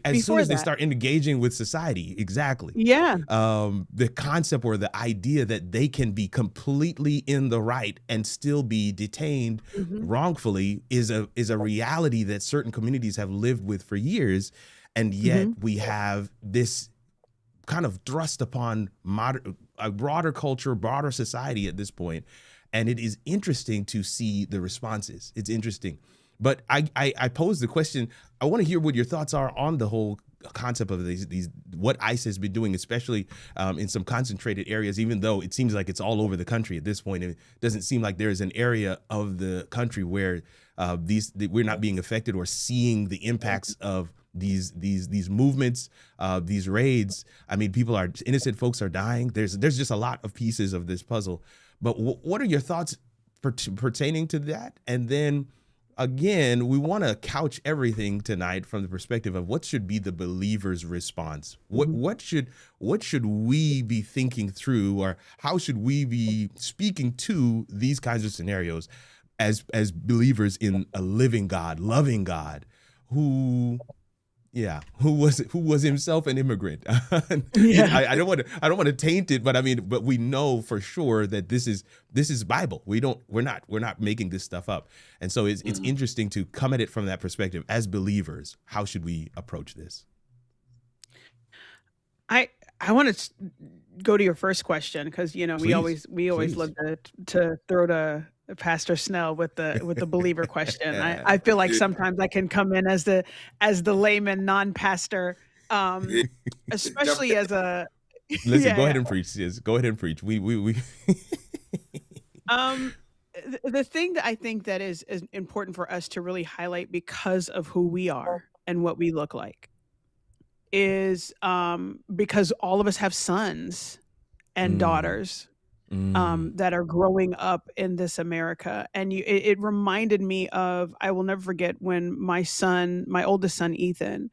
As soon as they start engaging with society. Exactly. Yeah. The concept or the idea that they can be completely in the right and still be detained wrongfully is a reality that certain communities have lived with for years. And yet we have this kind of thrust upon a broader culture, broader society at this point. And it is interesting to see the responses. It's interesting. But I pose the question. I want to hear what your thoughts are on the whole concept of these what ICE has been doing, especially in some concentrated areas, even though it seems like it's all over the country at this point. It doesn't seem like there is an area of the country where we're not being affected or seeing the impacts of these movements, these raids. I mean, innocent folks are dying. There's just a lot of pieces of this puzzle. But what are your thoughts pertaining to that? And then again, we want to couch everything tonight from the perspective of what should be the believer's response. What should we be thinking through, or how should we be speaking to these kinds of scenarios as believers in a living God, loving God, who was himself an immigrant. I don't want to taint it, but we know for sure that this is Bible. We're not making this stuff up. And so it's interesting to come at it from that perspective as believers. How should we approach this? I want to go to your first question, because we always Please. love to throw to Pastor Snell with the believer question. I feel like sometimes I can come in as the layman, non-pastor, especially as a Listen, go ahead and preach, sis. Go ahead and preach. We the thing that I think that is important for us to really highlight, because of who we are and what we look like, is because all of us have sons and daughters that are growing up in this America. And it reminded me of, I will never forget when my oldest son, Ethan,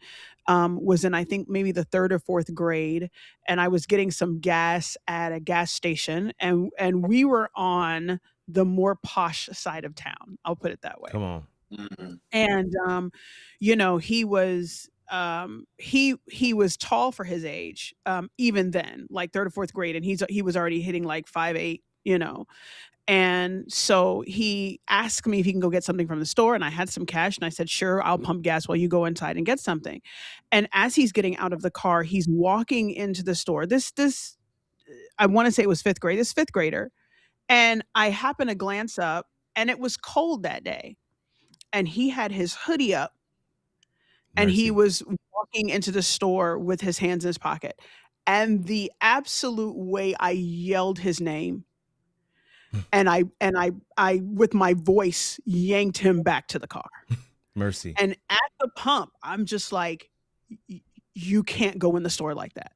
was in, I think, maybe the 3rd or 4th grade, and I was getting some gas at a gas station, and we were on the more posh side of town. I'll put it that way. Come on. And he was he was tall for his age, even then, like 3rd or 4th grade, and he was already hitting like 5'8", and so he asked me if he can go get something from the store, and I had some cash, and I said, sure, I'll pump gas while you go inside and get something. And as he's getting out of the car, he's walking into the store. This I want to say it was 5th grade, this 5th grader, and I happened to glance up, and it was cold that day, and he had his hoodie up, and he was walking into the store with his hands in his pocket. And the absolute way I yelled his name, and I with my voice yanked him back to the car. Mercy. And at the pump, I'm just like, you can't go in the store like that.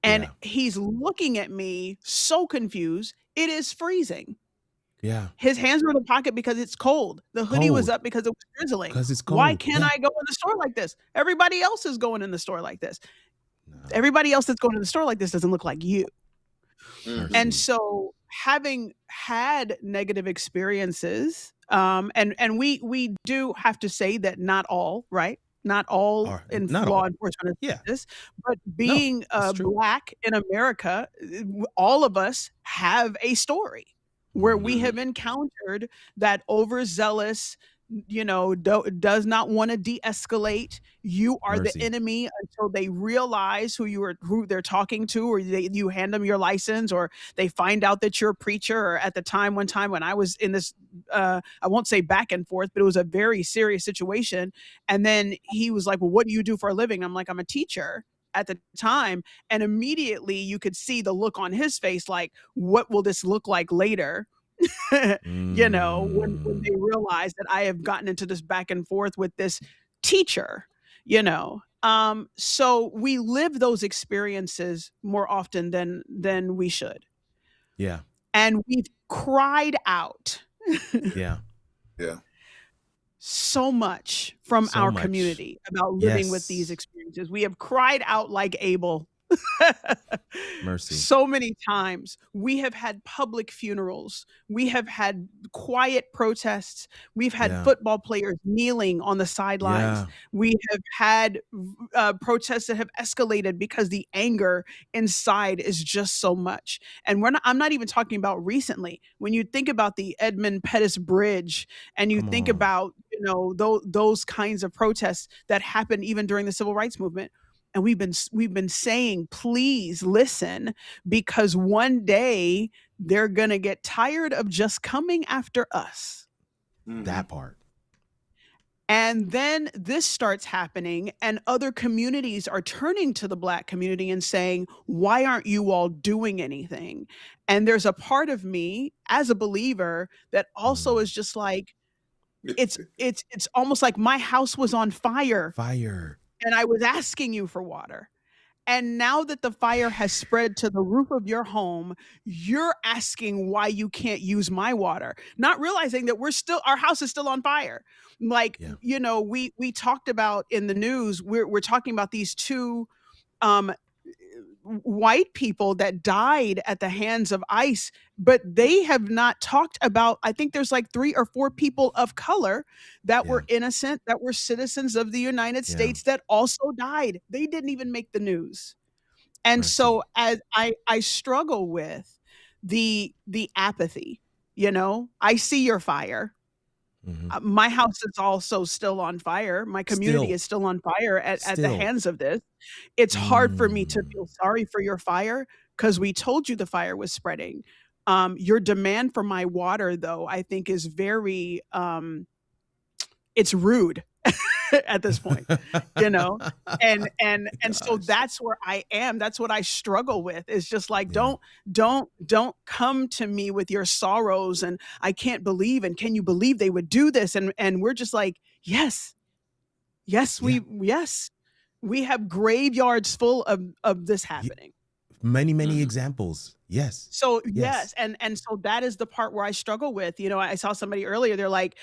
And he's looking at me so confused. It is freezing. Yeah. His hands were in the pocket because it's cold. The hoodie was up because it was drizzling. Because it's cold. Why can't I go in the store like this? Everybody else is going in the store like this. No. Everybody else that's going in the store like this doesn't look like you. And so, having had negative experiences, and we do have to say that not all, right? Not all law enforcement is like this, but being Black in America, all of us have a story where we have encountered that overzealous, does not want to de-escalate. You are the enemy until they realize who they're talking to, or you hand them your license, or they find out that you're a preacher. Or at the one time when I was in this, I won't say back and forth, but it was a very serious situation. And then he was like, well, what do you do for a living? I'm like, I'm a teacher at the time. And immediately you could see the look on his face, like, what will this look like later? When they realize that I have gotten into this back and forth with this teacher, so we live those experiences more often than we should. Yeah. And we've cried out. Yeah. So much from our community about living with these experiences. We have cried out like Abel. Mercy. So many times. We have had public funerals. We have had quiet protests. We've had football players kneeling on the sidelines. We have had protests that have escalated because the anger inside is just so much. And I'm not even talking about recently. When you think about the Edmund Pettus Bridge, and you think about those kinds of protests that happened even during the Civil Rights Movement. And we've been saying, please listen, because one day they're going to get tired of just coming after us. That part. And then this starts happening, and other communities are turning to the Black community and saying, why aren't you all doing anything? And there's a part of me as a believer that also is just like, it's almost like my house was on fire. and I was asking you for water. And now that the fire has spread to the roof of your home, you're asking why you can't use my water, not realizing that our house is still on fire. Like, Yeah. we talked about in the news, we're talking about these two um white people that died at the hands of ICE, but they have not talked about, I think there's like 3 or 4 people of color that Yeah. were innocent, that were citizens of the United Yeah. States that also died. They didn't even make the news. And Mercy. so as I struggle with the apathy, I see your fire. Hmm. My house is also still on fire. My community Still, is still on fire at the still. hands of this. It's hard for me to Mm. feel sorry for your fire because we told you the fire was spreading. Your demand for my water, though, I think is very, it's rude at this point, you know? And so Gosh. that's where I am. That's what I struggle with. It's just like, Yeah. don't come to me with your sorrows and I can't believe, and can you believe they would do this? And we're just like, yes, yes, Yeah. yes. We have graveyards full of this Ye- happening. many Mhm. examples. Yes. So yes, Yes. and so that is the part where I struggle with. I saw somebody earlier. They're like,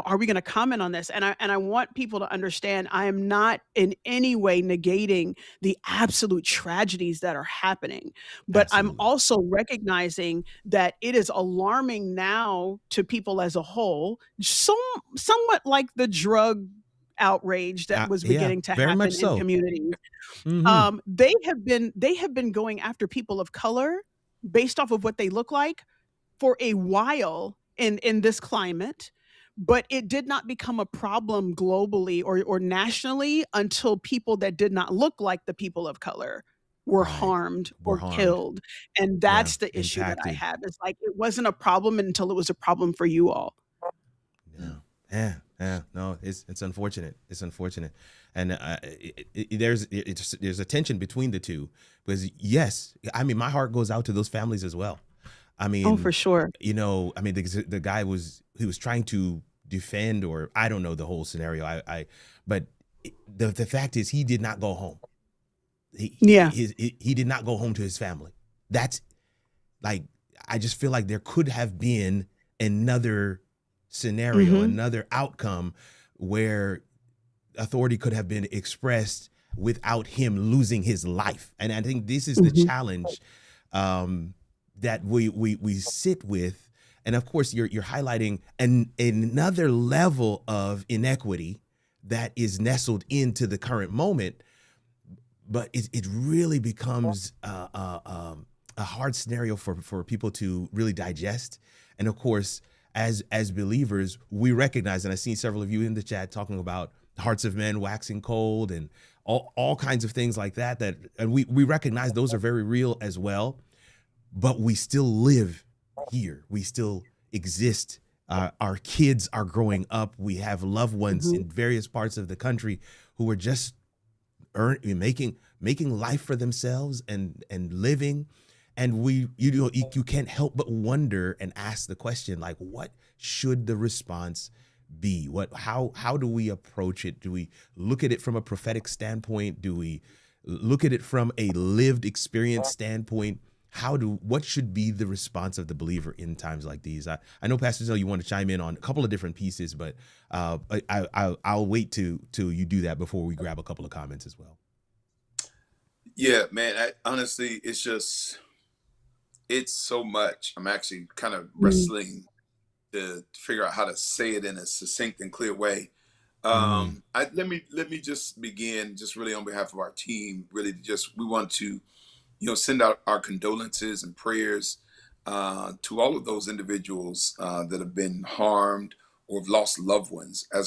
are we going to comment on this? And I want people to understand I am not in any way negating the absolute tragedies that are happening, but I'm Absolutely. also recognizing that it is alarming now to people as a whole, somewhat like the drug outrage that was Yeah. beginning to Very much happen in so. communities. Hmm. They have been going after people of color based off of what they look like for a while in this climate, but it did not become a problem globally or nationally until people that did not look like the people of color were Right. harmed We're or harmed. killed. And Yeah. that's the issue that I Impacted. have. It's like it wasn't a problem until it was a problem for you all. Yeah. Yeah. Yeah. No, it's unfortunate. It's unfortunate. And there's a tension between the two because yes, I mean, my heart goes out to those families as well. I Oh, for mean, sure. the guy was trying to defend, or I don't know the whole scenario. But the fact is he did not go home. Yeah. He did not go home to his family. That's like, I just feel like there could have been another scenario, Mhm. another outcome where authority could have been expressed without him losing his life. And I think this is the Mhm. challenge that we sit with. And of course, you're highlighting another level of inequity that is nestled into the current moment. But it really becomes a hard scenario for people to really digest. And of course, as believers, we recognize, and I've seen several of you in the chat talking about hearts of men waxing cold and all kinds of things like that, and we recognize those are very real as well. But we still live here. We still exist. Our kids are growing up. We have loved ones Mhm. in various parts of the country who are just making life for themselves and living. And you can't help but wonder and ask the question, like, what should the response be? How do we approach it? Do we look at it from a prophetic standpoint? Do we look at it from a lived experience standpoint? What should be the response of the believer in times like these? I know, Pastor Zell, you want to chime in on a couple of different pieces, but I'll wait till you do that before we grab a couple of comments as well. Yeah, man. Honestly, it's so much. I'm actually kind of Mm. wrestling to figure out how to say it in a succinct and clear way. Mm, Let me just begin, just really on behalf of our team. Really, just we want to send out our condolences and prayers to all of those individuals that have been harmed or have lost loved ones yeah,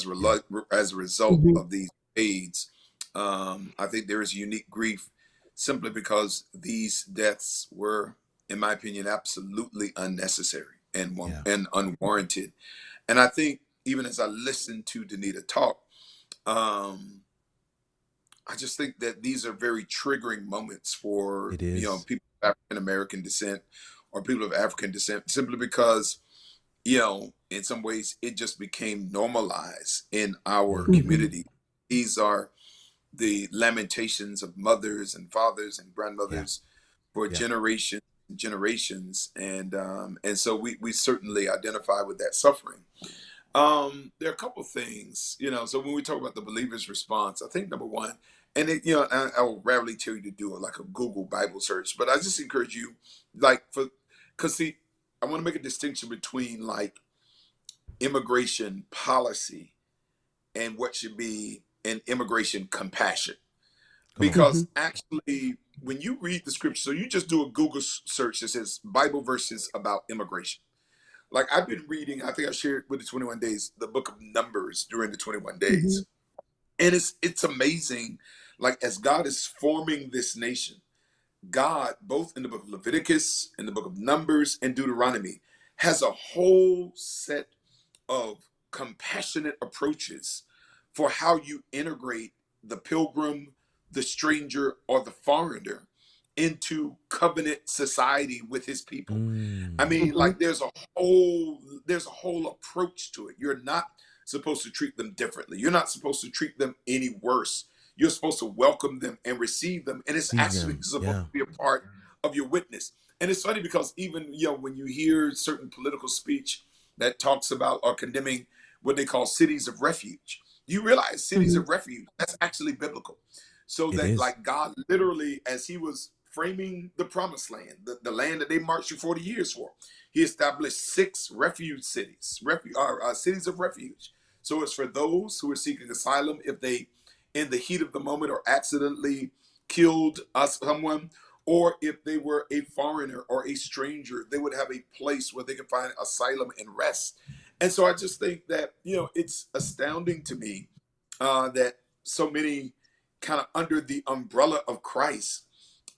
as a result Mhm. of these aids. I think there is unique grief simply because these deaths were, in my opinion, absolutely unnecessary yeah, and unwarranted. And I think even as I listened to Danita talk, um, I just think that these are very triggering moments for it is. people of African American descent or people of African descent, simply because in some ways it just became normalized in our Hmm. Mhm. community. These are the lamentations of mothers and fathers and Yeah. grandmothers for Yeah. generations and generations, and so we certainly identify with that suffering. There are a couple things, so when we talk about the believer's response, I think number one, and I will rarely tell you to do like a Google Bible search, but I just encourage you, because see, I want to make a distinction between like immigration policy and what should be an immigration compassion. Come on. Because actually, when you read the scripture, so you just do a Google search that says Bible verses about immigration. Like I've been reading, I think I shared with the 21 days, the book of Numbers during the 21 Hmm. days. And it's amazing, like as God is forming this nation, God, both in the book of Leviticus, in the book of Numbers, and Deuteronomy, has a whole set of compassionate approaches for how you integrate the pilgrim, the stranger, or the foreigner into covenant society with his people. I Mm. mean, Hmm. like there's a whole approach to it. You're not supposed to treat them differently. You're not supposed to treat them any worse. You're supposed to welcome them and receive them, and it's Receive actually them. supposed Yeah. to be a part of your witness. And it's funny because even when you hear certain political speech that talks about or condemning what they call cities of refuge, you realize cities Hmm. of refuge, that's actually biblical. So It that is. like God literally, as he was framing the promised land, the land that they marched for 40 years for, he established 6 refuge cities, cities of refuge. So it's for those who are seeking asylum if they, in the heat of the moment, or accidentally killed someone, or if they were a foreigner or a stranger, they would have a place where they can find asylum and rest. And so I just think that, it's astounding to me that so many kind of under the umbrella of Christ.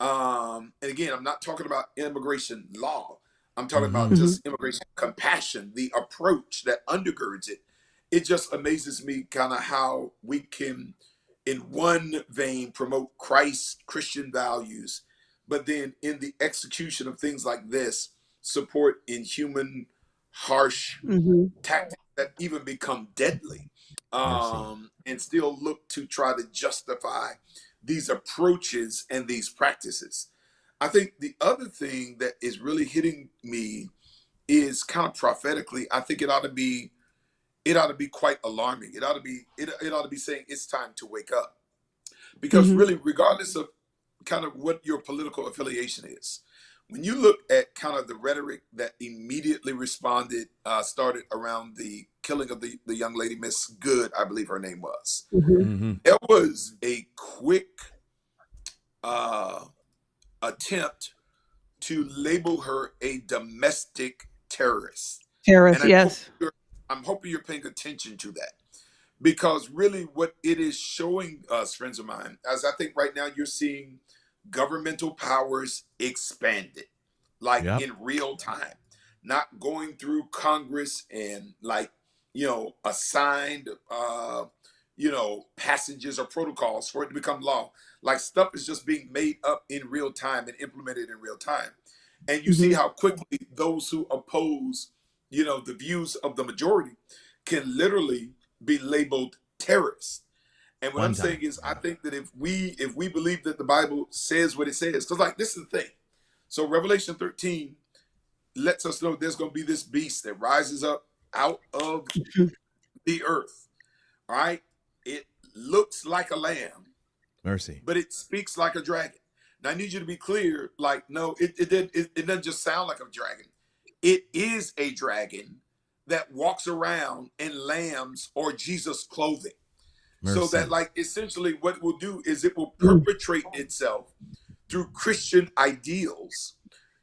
And again, I'm not talking about immigration law. I'm talking about Mm-hmm. Hmm. just immigration compassion, the approach that undergirds it. It just amazes me kind of how we can, in one vein, promote Christ, Christian values, but then in the execution of things like this, support inhuman, harsh Hmm. tactics that even become deadly, Mercy. and still look to try to justify these approaches and these practices. I think the other thing that is really hitting me is kind of prophetically. I think it ought to be quite alarming. It ought to be saying it's time to wake up, because Hmm. really, regardless of kind of what your political affiliation is, when you look at kind of the rhetoric that immediately responded, started around the killing of the young lady, Miss Good, I believe her name was, Hmm. Mm-hmm. there was a quick uh, attempt to label her a domestic terrorist. And Tariff, yes. I'm hoping you're paying attention to that, because really what it is showing us, friends of mine, as I think right now you're seeing governmental powers expanded, like Yep. in real time, not going through Congress and like, assigned, passages or protocols for it to become law. Like stuff is just being made up in real time and implemented in real time. And you see Hmm. how quickly those who oppose, the views of the majority can literally be labeled terrorists. And what I'm One saying time. is, I Yeah. think that if we believe that the Bible says what it says, because like this is the thing. So Revelation 13 lets us know there's going to be this beast that rises up out of the earth. All right, it looks like a lamb, Mercy. but it speaks like a dragon. Now I need you to be clear. Like, no, it doesn't just sound like a dragon. It is a dragon that walks around in lambs or Jesus clothing. So that, Mercy. like, essentially what it will do is it will perpetrate itself through Christian ideals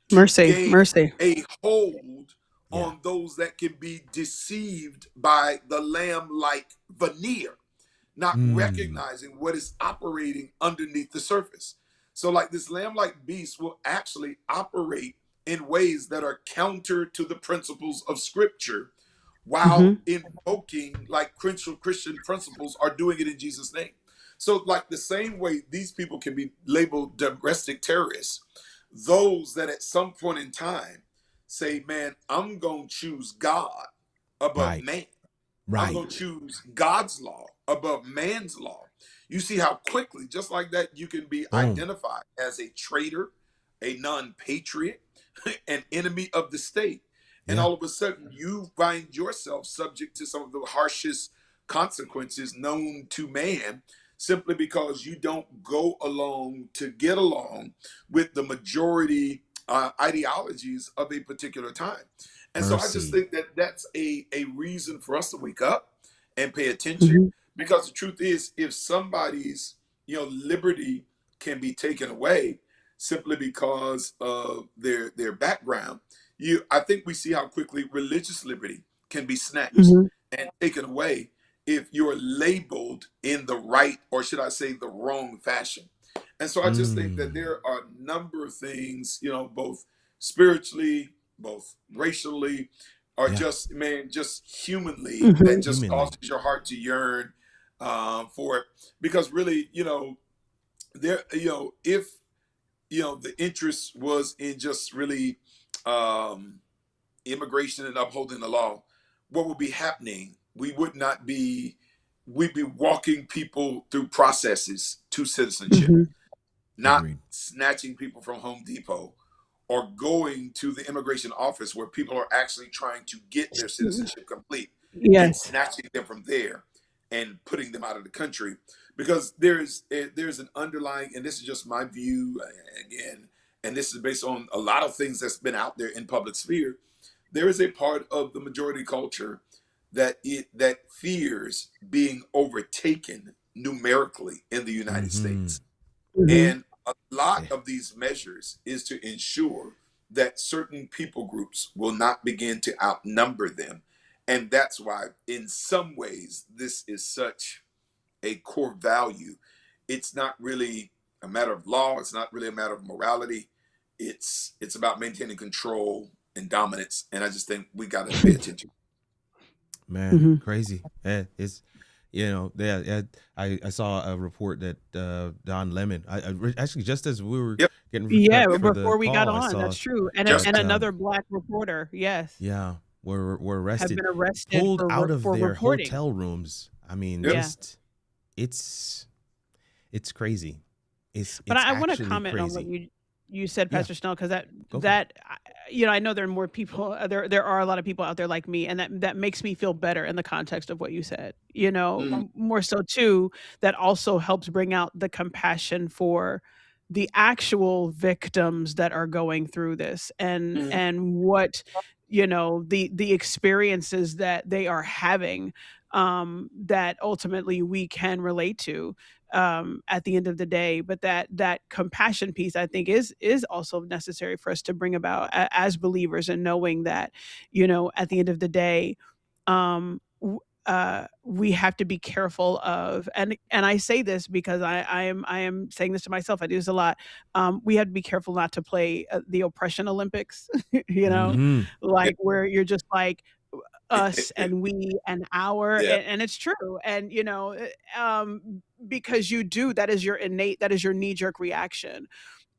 to Mercy, gain mercy. a hold Yeah. on those that can be deceived by the lamb like veneer, not Mm. recognizing what is operating underneath the surface. So, like, this lamb like beast will actually operate in ways that are counter to the principles of scripture, while Hmm. invoking like Christian principles, are doing it in Jesus' name. So, like the same way these people can be labeled domestic terrorists, those that at some point in time say, man, I'm going to choose God above Right. man. I'm Right. going to choose God's law above man's law. you see how quickly, just like that, you can be Boom. identified as a traitor, a non-patriot, an enemy of the state. And Yeah. all of a sudden, you find yourself subject to some of the harshest consequences known to man, simply because you don't go along to get along with the majority ideologies of a particular time. And so I just Mercy. think that that's a reason for us to wake up and pay attention, Mhm. because the truth is, if somebody's liberty can be taken away simply because of their background, I think we see how quickly religious liberty can be snatched Mhm. and taken away if you're labeled in the right, or should I say the wrong fashion. And so I just think that Mm. there are a number of things, both spiritually, both racially, or Yeah. just, man, just humanly, that Mhm. just Humanly. causes your heart to yearn for it. Because really, there, if the interest was in just really um, immigration and upholding the law, what would be happening? We'd be walking people through processes to citizenship, Mhm. not Agreed. snatching people from Home Depot or going to the immigration office where people are actually trying to get their citizenship complete and Yes. snatching them from there and putting them out of the country. Because there's an underlying, and this is just my view again, and this is based on a lot of things that's been out there in public sphere. There is a part of the majority culture that fears being overtaken numerically in the United Mm-hmm. States. Mhm. And a lot Yeah. of these measures is to ensure that certain people groups will not begin to outnumber them. And that's why, in some ways, this is such a core value. It's not really a matter of law, it's not really a matter of morality. It's about maintaining control and dominance. And I just think we got to pay attention. Man, Mhm. crazy. It's I saw a report that Don Lemon. Actually, just as we were Yep. getting Yeah, prepped for the before we got call, I on, saw that's true. Just And that another Black reporter, yes, yeah, were have arrested, been arrested pulled out of for their reporting. hotel rooms. I mean, yep. Yeah. just it's it's crazy. But It's I want to actually comment on what crazy. you said, Yeah, Pastor Snell, because go for it. I know there are more people. There are a lot of people out there like me, and that makes me feel better in the context of what you said. Mhm. More so too, that also helps bring out the compassion for the actual victims that are going through this, Mhm. and what the experiences that they are having, that ultimately we can relate to at the end of the day. But that compassion piece, I think, is also necessary for us to bring about as believers, and knowing that, at the end of the day, we have to be careful of, and I say this because I am saying this to myself. I do this a lot. We have to be careful not to play the oppression Olympics, Mm-hmm. Yeah. like where you're just like us and we and our, Yeah. and it's true. And because that is your knee jerk reaction,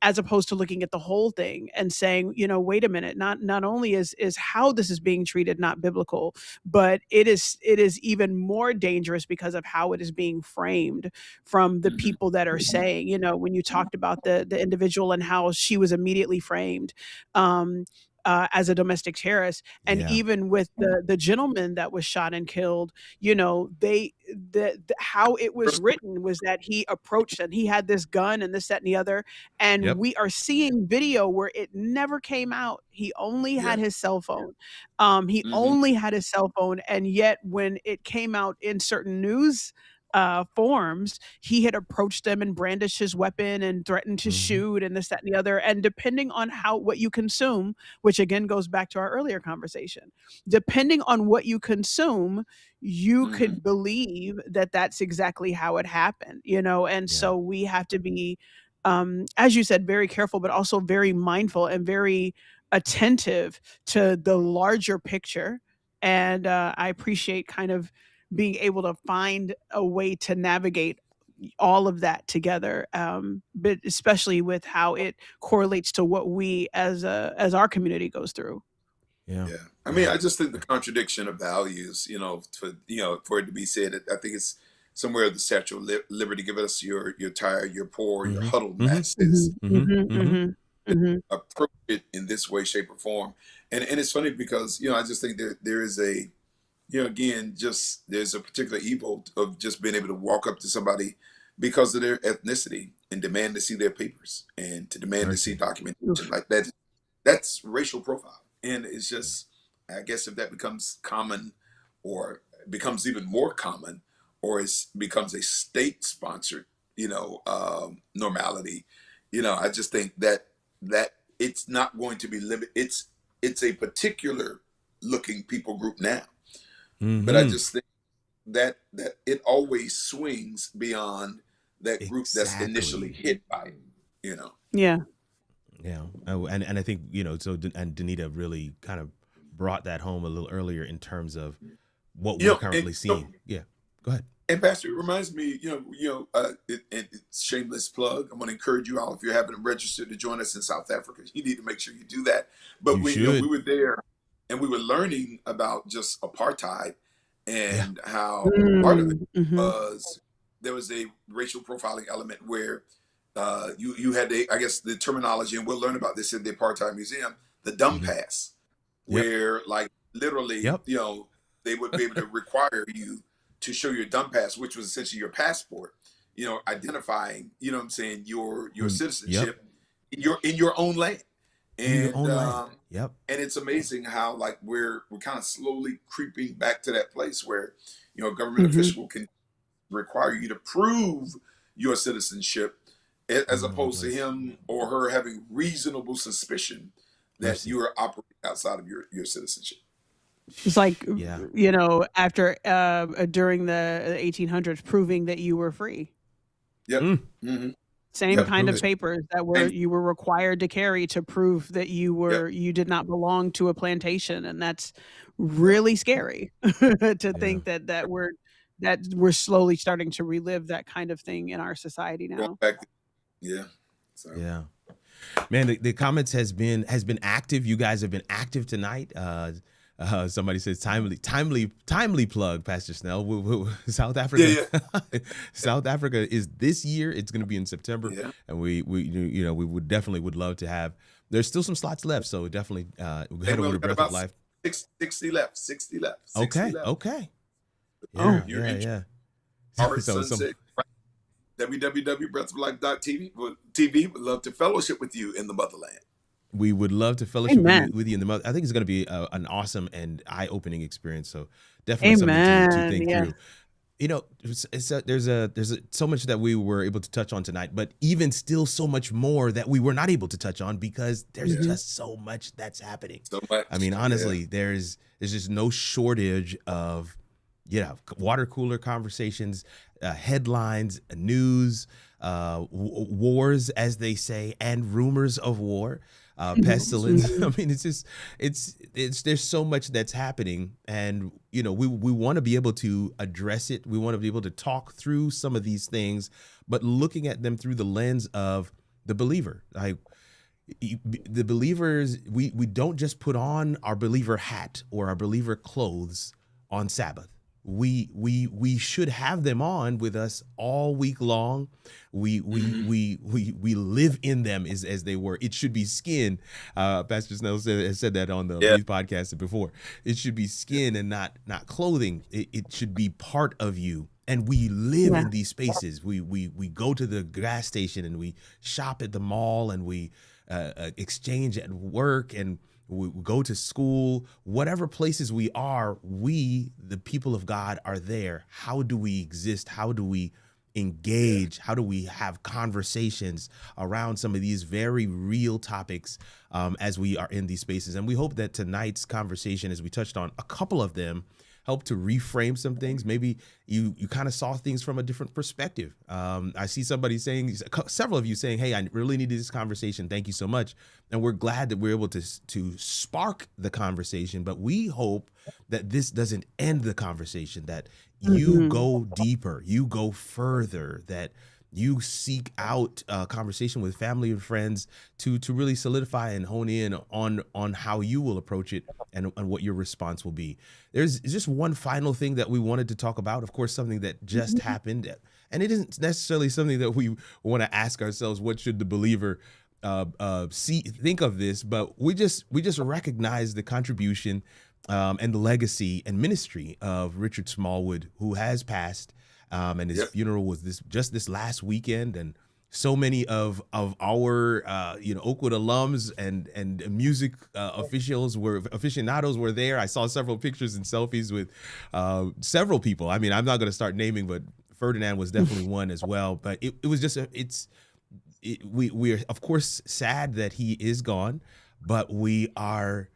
as opposed to looking at the whole thing and saying, wait a minute, not only is how this is being treated not biblical, but it is even more dangerous because of how it is being framed from the Mhm. people that are saying, when you talked about the individual and how she was immediately framed, um as a domestic terrorist. And Yeah. even with the gentleman that was shot and killed, how it was written was that he approached and he had this gun and this, that, and the other. And Yep. we are seeing video where it never came out. He only Yeah. had his cell phone. He Mhm. only had his cell phone. And yet when it came out in certain news forms, he had approached them and brandished his weapon and threatened to Mm-hmm. shoot and this, that, and the other. And depending on what you consume, which again goes back to our earlier conversation, depending on what you consume, you Mhm. could believe that that's exactly how it happened. And Yeah. so we have to be, as you said, very careful, but also very mindful and very attentive to the larger picture. And I appreciate kind of being able to find a way to navigate all of that together, but especially with how it correlates to what we as our community goes through. Yeah. Yeah. I mean, Yeah. I just think the contradiction of values, for it to be said, I think somewhere the Statue of Liberty, give us your tired, your poor, your Mm-hmm. huddled Mm-hmm. masses. Mm-hmm. Mm-hmm. Approach it in this way, shape, or form. And it's funny because, I just think there is a, again, just there's a particular evil of just being able to walk up to somebody because of their ethnicity and demand to see their papers and to demand to see Mercy. documentation like that. That's racial profile. And it's just, I guess if that becomes common or becomes even more common or becomes a state sponsored, normality, I just think that it's not going to be limited. It's a particular looking people group now, but I Mm-hmm. just think that it always swings beyond that group that's initially Exactly. hit by it. Yeah. Yeah. Oh, and I think, so and Danita really kind of brought that home a little earlier in terms of what we're currently seeing. Yeah. Go ahead. And Pastor, it reminds me, it's shameless plug. I'm going to encourage you all, if you haven't registered to join us in South Africa, you need to make sure you do that. But You we should. were there and we were learning about just apartheid Yeah. and how part of it Mm-hmm. was there was a racial profiling element where you had I guess the terminology, and we'll learn about this in the Apartheid Museum, the dumb Mm-hmm. pass, Yep. where like literally, Yep. they would be able to require you to show your dumb pass, which was essentially your passport, identifying, what I'm saying, your Yep. citizenship in your own land. In your And own land. Yep. and it's amazing how like we're kind of slowly creeping back to that place where, a government Mm-hmm. official can require you to prove your citizenship as opposed to him or her having reasonable suspicion that Mercy. you are operating outside of your citizenship. It's like, Yeah. after during the 1800s, proving that you were free. Yep. Mm. Mm-hmm. Same Yep. kind Prove of it. papers that And you were required to carry to prove that you did not belong to a plantation, and that's really scary to Yeah. think that we're slowly starting to relive that kind of thing in our society going now. back, yeah. So Yeah. Man, the comments has been active. You guys have been active tonight. Somebody says timely plug, Pastor Snell. South Africa. yeah. South Africa is this year. It's going to be in September, Yeah. and we would definitely love to have. There's still some slots left, so definitely head we over only to got Breath of about Life. 60 left. 60 left. 60 Okay. left. Okay. Oh. You're in Yeah. our So sunset. www.breathoflife.tv TV would love to fellowship with you in the motherland. we would love to fellowship Amen. with you in the month. I think it's going to be an awesome and eye-opening experience. So definitely something to Amen. think Yeah. through. There's so much that we were able to touch on tonight, but even still so much more that we were not able to touch on because there's just so much that's happening. So much. I mean, honestly, there's just no shortage of water cooler conversations, headlines, news, wars, as they say, and rumors of war, pestilence. I mean, there's so much that's happening, and we want to be able to address it. We want to be able to talk through some of these things, but looking at them through the lens of the believer. Like the believers, we don't just put on our believer hat or our believer clothes on Sabbath. We should have them on with us all week long. We live in them as they were. It should be skin. Pastor Snell has said that on the Breathe podcast before. It should be skin and not clothing. It should be part of you. And we live in these spaces. We go to the gas station and we shop at the mall and we exchange at work and we go to school, whatever places we are, we, the people of God, are there. How do we exist? How do we engage? How do we have conversations around some of these very real topics as we are in these spaces? And we hope that tonight's conversation, as we touched on a couple of them, help to reframe some things. Maybe you kind of saw things from a different perspective. I see somebody saying, several of you saying, hey, I really needed this conversation. Thank you so much. And we're glad that we're able to spark the conversation, but we hope that this doesn't end the conversation, that you go deeper, you go further, that you seek out conversation with family and friends to really solidify and hone in on how you will approach it and what your response will be. There's just one final thing that we wanted to talk about. Of course, something that just happened, and it isn't necessarily something that we want to ask ourselves, what should the believer think of this, but we just recognize the contribution and the legacy and ministry of Richard Smallwood, who has passed. And his funeral was this last weekend, and so many of our Oakwood alums and music aficionados were there. I saw several pictures and selfies with several people. I mean, I'm not going to start naming, but Ferdinand was definitely one as well. But it was just we're of course sad that he is gone, but we are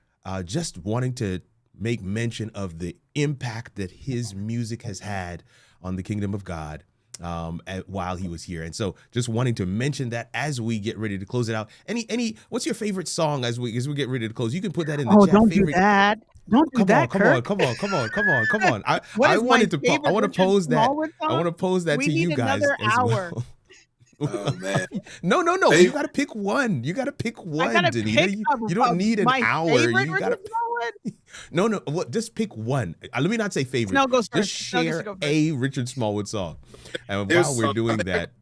just wanting to make mention of the impact that his music has had on the kingdom of God while he was here. And so just wanting to mention that as we get ready to close it out. What's your favorite song as we get ready to close? You can put that in the chat. Don't do that. Don't do that, Kirk. Come on. I want to pose that. I want to pose that to you guys as well. Oh man. No. You gotta pick one. You Danita. You don't need an hour. You gotta No. What? Just pick one. Let me not say favorite. No, go first. Just share a Richard Smallwood song. And while we're doing that,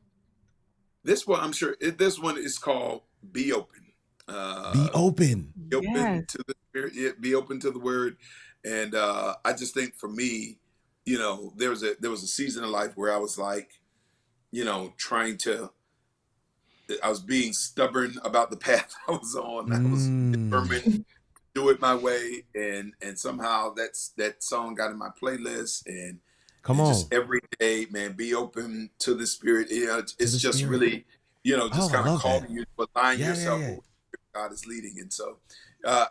this one, I'm sure this one is called "Be Open." Be open. Be open to the Spirit. Yeah, be open to the Word. And I just think for me, there was a season of life where I was like, I was being stubborn about the path I was on. I was determined to do it my way. And somehow that song got in my playlist, and just every day, man, be open to the Spirit. It's just Spirit. Really, just kind of calling you to align yourself with where God is leading. And so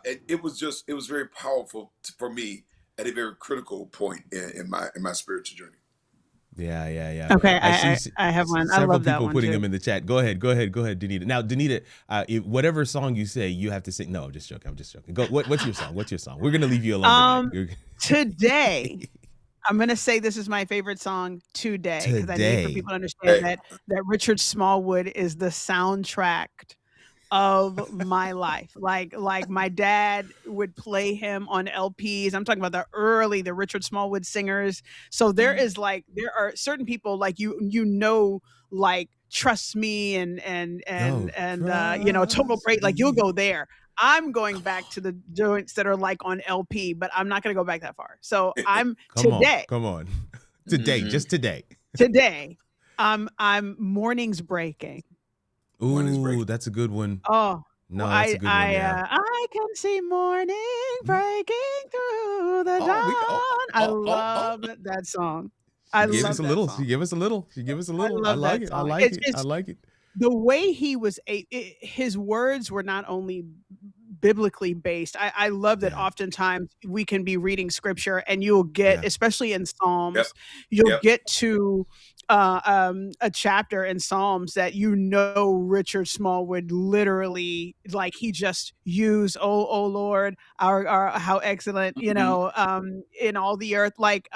it was very powerful for me at a very critical point in my spiritual journey. Yeah. Okay, I have one. I love that one. Several people putting them in the chat. Go ahead, Danita. Now, Danita, whatever song you say, you have to sing. No, I'm just joking. Go. What's your song? We're gonna leave you alone today. I'm gonna say this is my favorite song today, because I need for people to understand that Richard Smallwood is the soundtrack of my life. Like my dad would play him on LPs. I'm talking about the Richard Smallwood singers. So there are certain people like like Trust Me and Total Break, like you'll go there. I'm going back to the joints that are like on LP, but I'm not going to go back that far. So I'm come on. Today, just today. Today, I'm Morning's Breaking. Ooh, that's a good one. Oh, no, that's a good one. I can see morning breaking through the dawn. I love that song. She gave us a little. I like it. The way he was, his words were not only biblically based. I love that oftentimes we can be reading scripture and you'll get, especially in Psalms, you'll get to a chapter in Psalms that Richard Smallwood literally, like, he just used oh Lord, our how excellent, in all the earth, like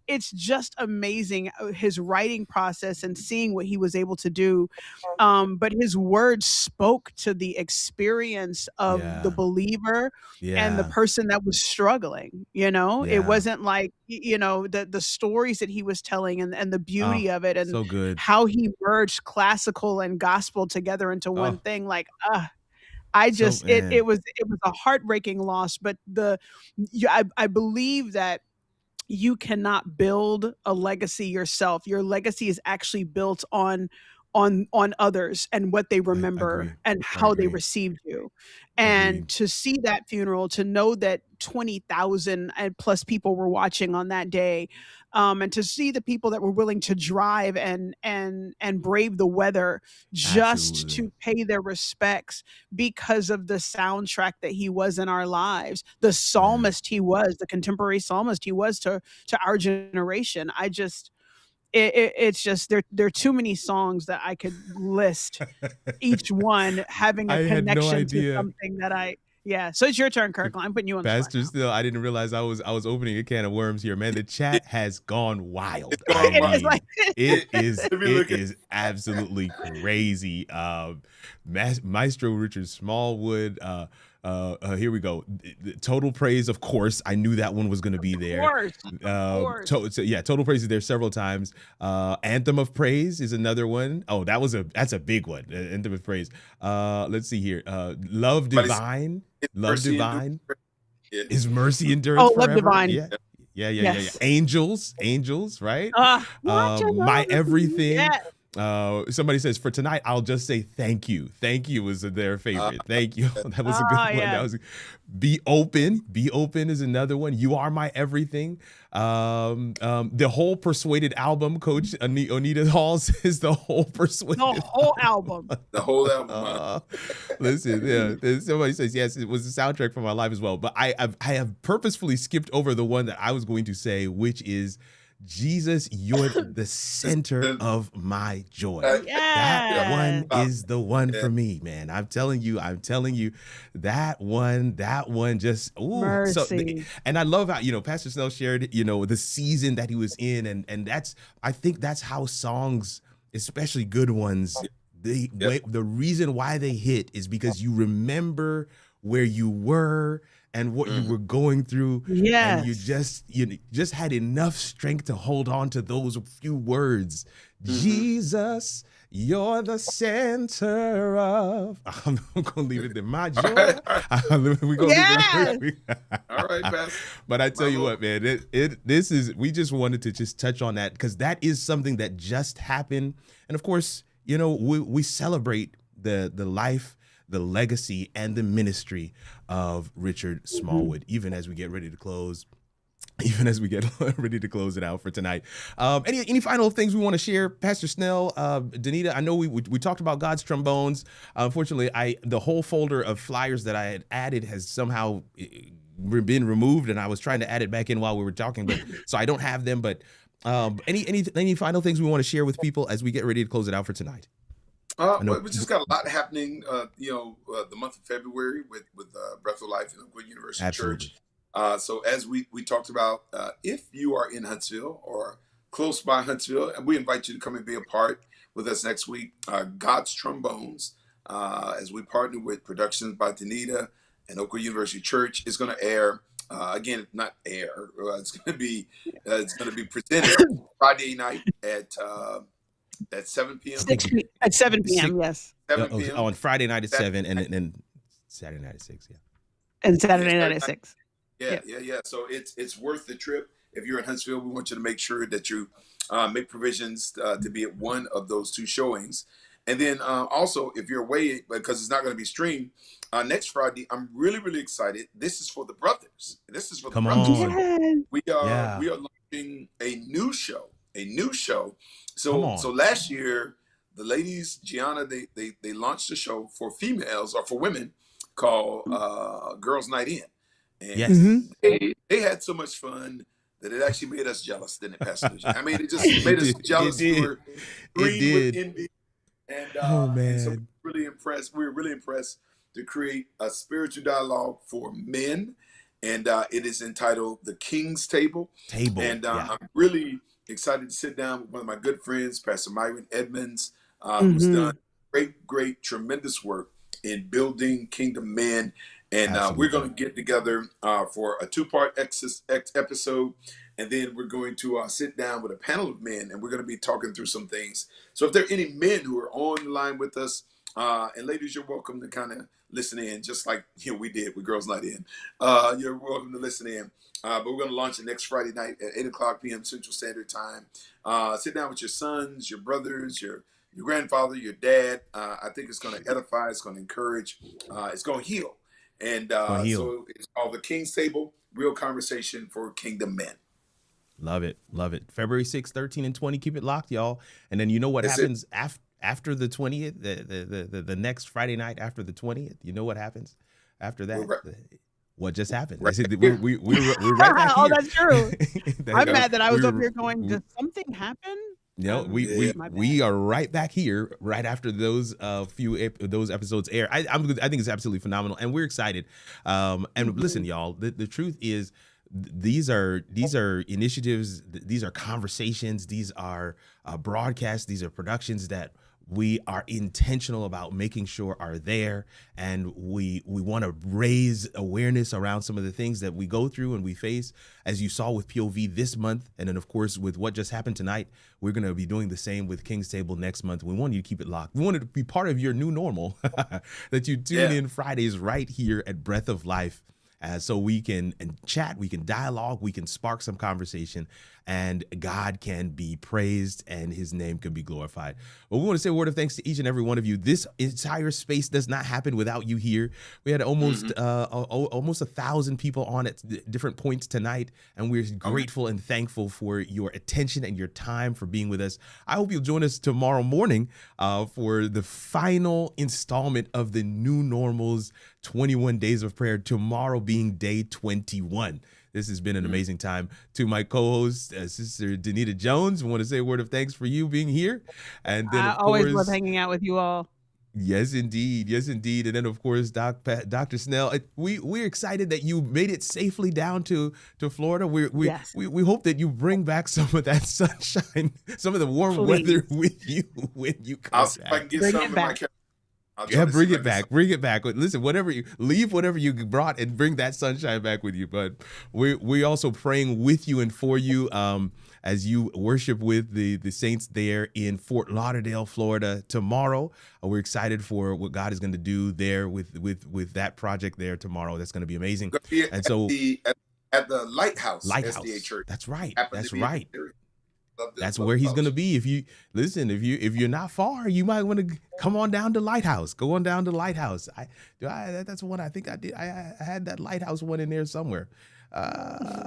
it's just amazing, his writing process and seeing what he was able to do. But his words spoke to the experience of the believer and the person that was struggling. It wasn't like, the stories that he was telling and the beauty of it, and so good. How he merged classical and gospel together into one thing. Like, it was a heartbreaking loss, but I believe that you cannot build a legacy yourself. Your legacy is actually built on others and what they remember and how they received you. And to see that funeral, to know that 20,000 and plus people were watching on that day, and to see the people that were willing to drive and brave the weather just to pay their respects because of the soundtrack that he was in our lives, the psalmist he was, the contemporary psalmist he was to our generation. It's just there are too many songs that I could list, each one having a connection to something that Yeah. So it's your turn, Kirk. I'm putting you on the spot Pastor now. Still, I didn't realize I was opening a can of worms here, man. The chat has gone wild. It's gone It I is mean, like it is Let me look at absolutely crazy. Maestro Richard Smallwood. Here we go. Total Praise, of course. I knew that one was going to be there. Of course. Total Praise is there several times. Anthem of Praise is another one. Oh, that's a big one. Anthem of Praise. Let's see here. Love Divine. Love Divine. Is mercy endurance Oh, forever? Love Divine. Yeah. Yes. Angels, right? My everything. Yes. Somebody says, for tonight, I'll just say thank you. Thank you was their favorite. Thank you. That was a good one. Yeah. That was Be Open. Be Open is another one. You Are My Everything. The whole Persuaded album, Coach Onita Hall says the whole Persuaded. The whole album. The whole album. Listen, somebody says, yes, it was the soundtrack for my life as well. But I have purposefully skipped over the one that I was going to say, which is Jesus, you're the center of my joy. That one is the one for me, man. I'm telling you, that one just, ooh. Mercy. And I love how, Pastor Snell shared, the season that he was in. And I think that's how songs, especially good ones, the reason why they hit is because you remember where you were and what you were going through. Yes. And you just had enough strength to hold on to those few words. Jesus, you're the center of. I'm gonna leave it there. My joy. We're gonna leave it. All right, Pastor. But I tell you what, man, we just wanted to just touch on that because that is something that just happened. And of course, we celebrate the life, the legacy, and the ministry of Richard Smallwood, even as we get ready to close. It out for tonight. Any final things we want to share, Pastor Snell, Danita? I know we talked about God's trombones. Unfortunately, the whole folder of flyers that I had added has somehow been removed, and I was trying to add it back in while we were talking, but so I don't have them. But any final things we want to share with people as we get ready to close it out for tonight? We just got a lot happening. The month of February with Breath of Life and Oakwood University Church. So as we talked about, if you are in Huntsville or close by Huntsville, and we invite you to come and be a part with us next week. God's Trombones, as we partner with Productions by Danita and Oakwood University Church, is going to air. Again, not air. It's going to be presented Friday night at 7 p.m. At 7 p.m. Yes. 7 p.m. On Friday night at 7 and Saturday night at 6. Yeah. And Saturday night at 6. Yeah. So it's worth the trip. If you're in Huntsville, we want you to make sure that you make provisions to be at one of those two showings. And then also, if you're away, because it's not going to be streamed, next Friday, I'm really, really excited. This is for the brothers. Come on. We are launching a new show. So last year, the ladies, Gianna, they launched a show for females or for women called Girls Night In. And they had so much fun that it actually made us jealous, didn't it, Pastor? I mean, it just made us jealous. We were green with envy. And, and so we were really impressed to create a spiritual dialogue for men. And it is entitled The King's Table. And I'm really excited to sit down with one of my good friends, Pastor Myron Edmonds, who's done great, tremendous work in building kingdom men. And we're going to get together for a 2-part episode. And then we're going to sit down with a panel of men, and we're going to be talking through some things. So if there are any men who are on the line with us, and ladies, you're welcome to kind of listen in, just like we did with Girls Night In. You're welcome to listen in. But we're going to launch it next Friday night at 8 o'clock p.m. Central Standard Time. Sit down with your sons, your brothers, your grandfather, your dad. I think it's going to edify. It's going to encourage. It's going to heal. And so it's called The King's Table, Real Conversation for Kingdom Men. Love it. February 6th, 13, and 20. Keep it locked, y'all. And then you know what happens after the 20th, the next Friday night after the 20th. You know what happens after that? What just happened? We're right back here. Oh, that's true. I'm mad that I was up here going, did something happen? No, Yeah. My we bad. are right back here right after those those episodes air. I think it's absolutely phenomenal, and we're excited. And listen, y'all, the truth is, these are initiatives, these are conversations, these are broadcasts, these are productions that we are intentional about making sure are there, and we want to raise awareness around some of the things that we go through and we face, as you saw with POV this month, and then of course with what just happened tonight. We're going to be doing the same with King's Table next month. We want you to keep it locked. We want it to be part of your new normal that you tune in Fridays right here at Breath of Life. So we can chat, we can dialogue, we can spark some conversation, and God can be praised and his name can be glorified. Well, we want to say a word of thanks to each and every one of you. This entire space does not happen without you here. We had almost 1,000 people on at different points tonight, and we're grateful and thankful for your attention and your time for being with us. I hope you'll join us tomorrow morning for the final installment of the New Normal's 21 Days of Prayer, tomorrow being day 21. This has been an amazing time. To my co-host, Sister Danita Jones, I want to say a word of thanks for you being here. And then, I of always course, love hanging out with you all. yes, indeed. Yes, indeed. And then, of course, Dr. Snell, we're excited that you made it safely down to Florida. Yes. We hope that you bring back some of that sunshine, some of the warm Please. weather with you when you come I'll see if I can get Bring some it in back. my car. Bring it back. Bring it back. Listen, whatever you brought, and bring that sunshine back with you. But we also praying with you and for you as you worship with the saints there in Fort Lauderdale, Florida tomorrow. We're excited for what God is going to do there with that project there tomorrow. That's going to be amazing. And so At the Lighthouse Lighthouse SDA Church. That's right. Happened That's to be in right. the area. Love this, That's love where the he's going to fellowship. be. If you're not far, you might want to come on down to Lighthouse. Go on down to Lighthouse. That's one I think I did. I had that Lighthouse one in there somewhere.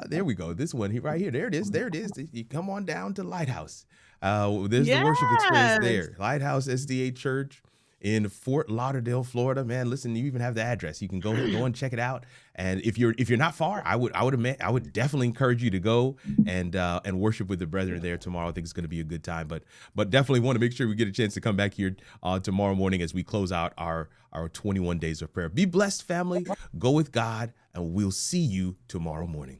There we go. This one right here. There it is. There it is. You come on down to Lighthouse. There's the worship experience there. Lighthouse SDA Church in Fort Lauderdale, Florida. Man, listen, you even have the address. You can go and check it out. And if you're not far, I would definitely encourage you to go and worship with the brethren there tomorrow. I think it's going to be a good time. But definitely want to make sure we get a chance to come back here tomorrow morning as we close out our 21 days of prayer. Be blessed, family. Go with God, and we'll see you tomorrow morning.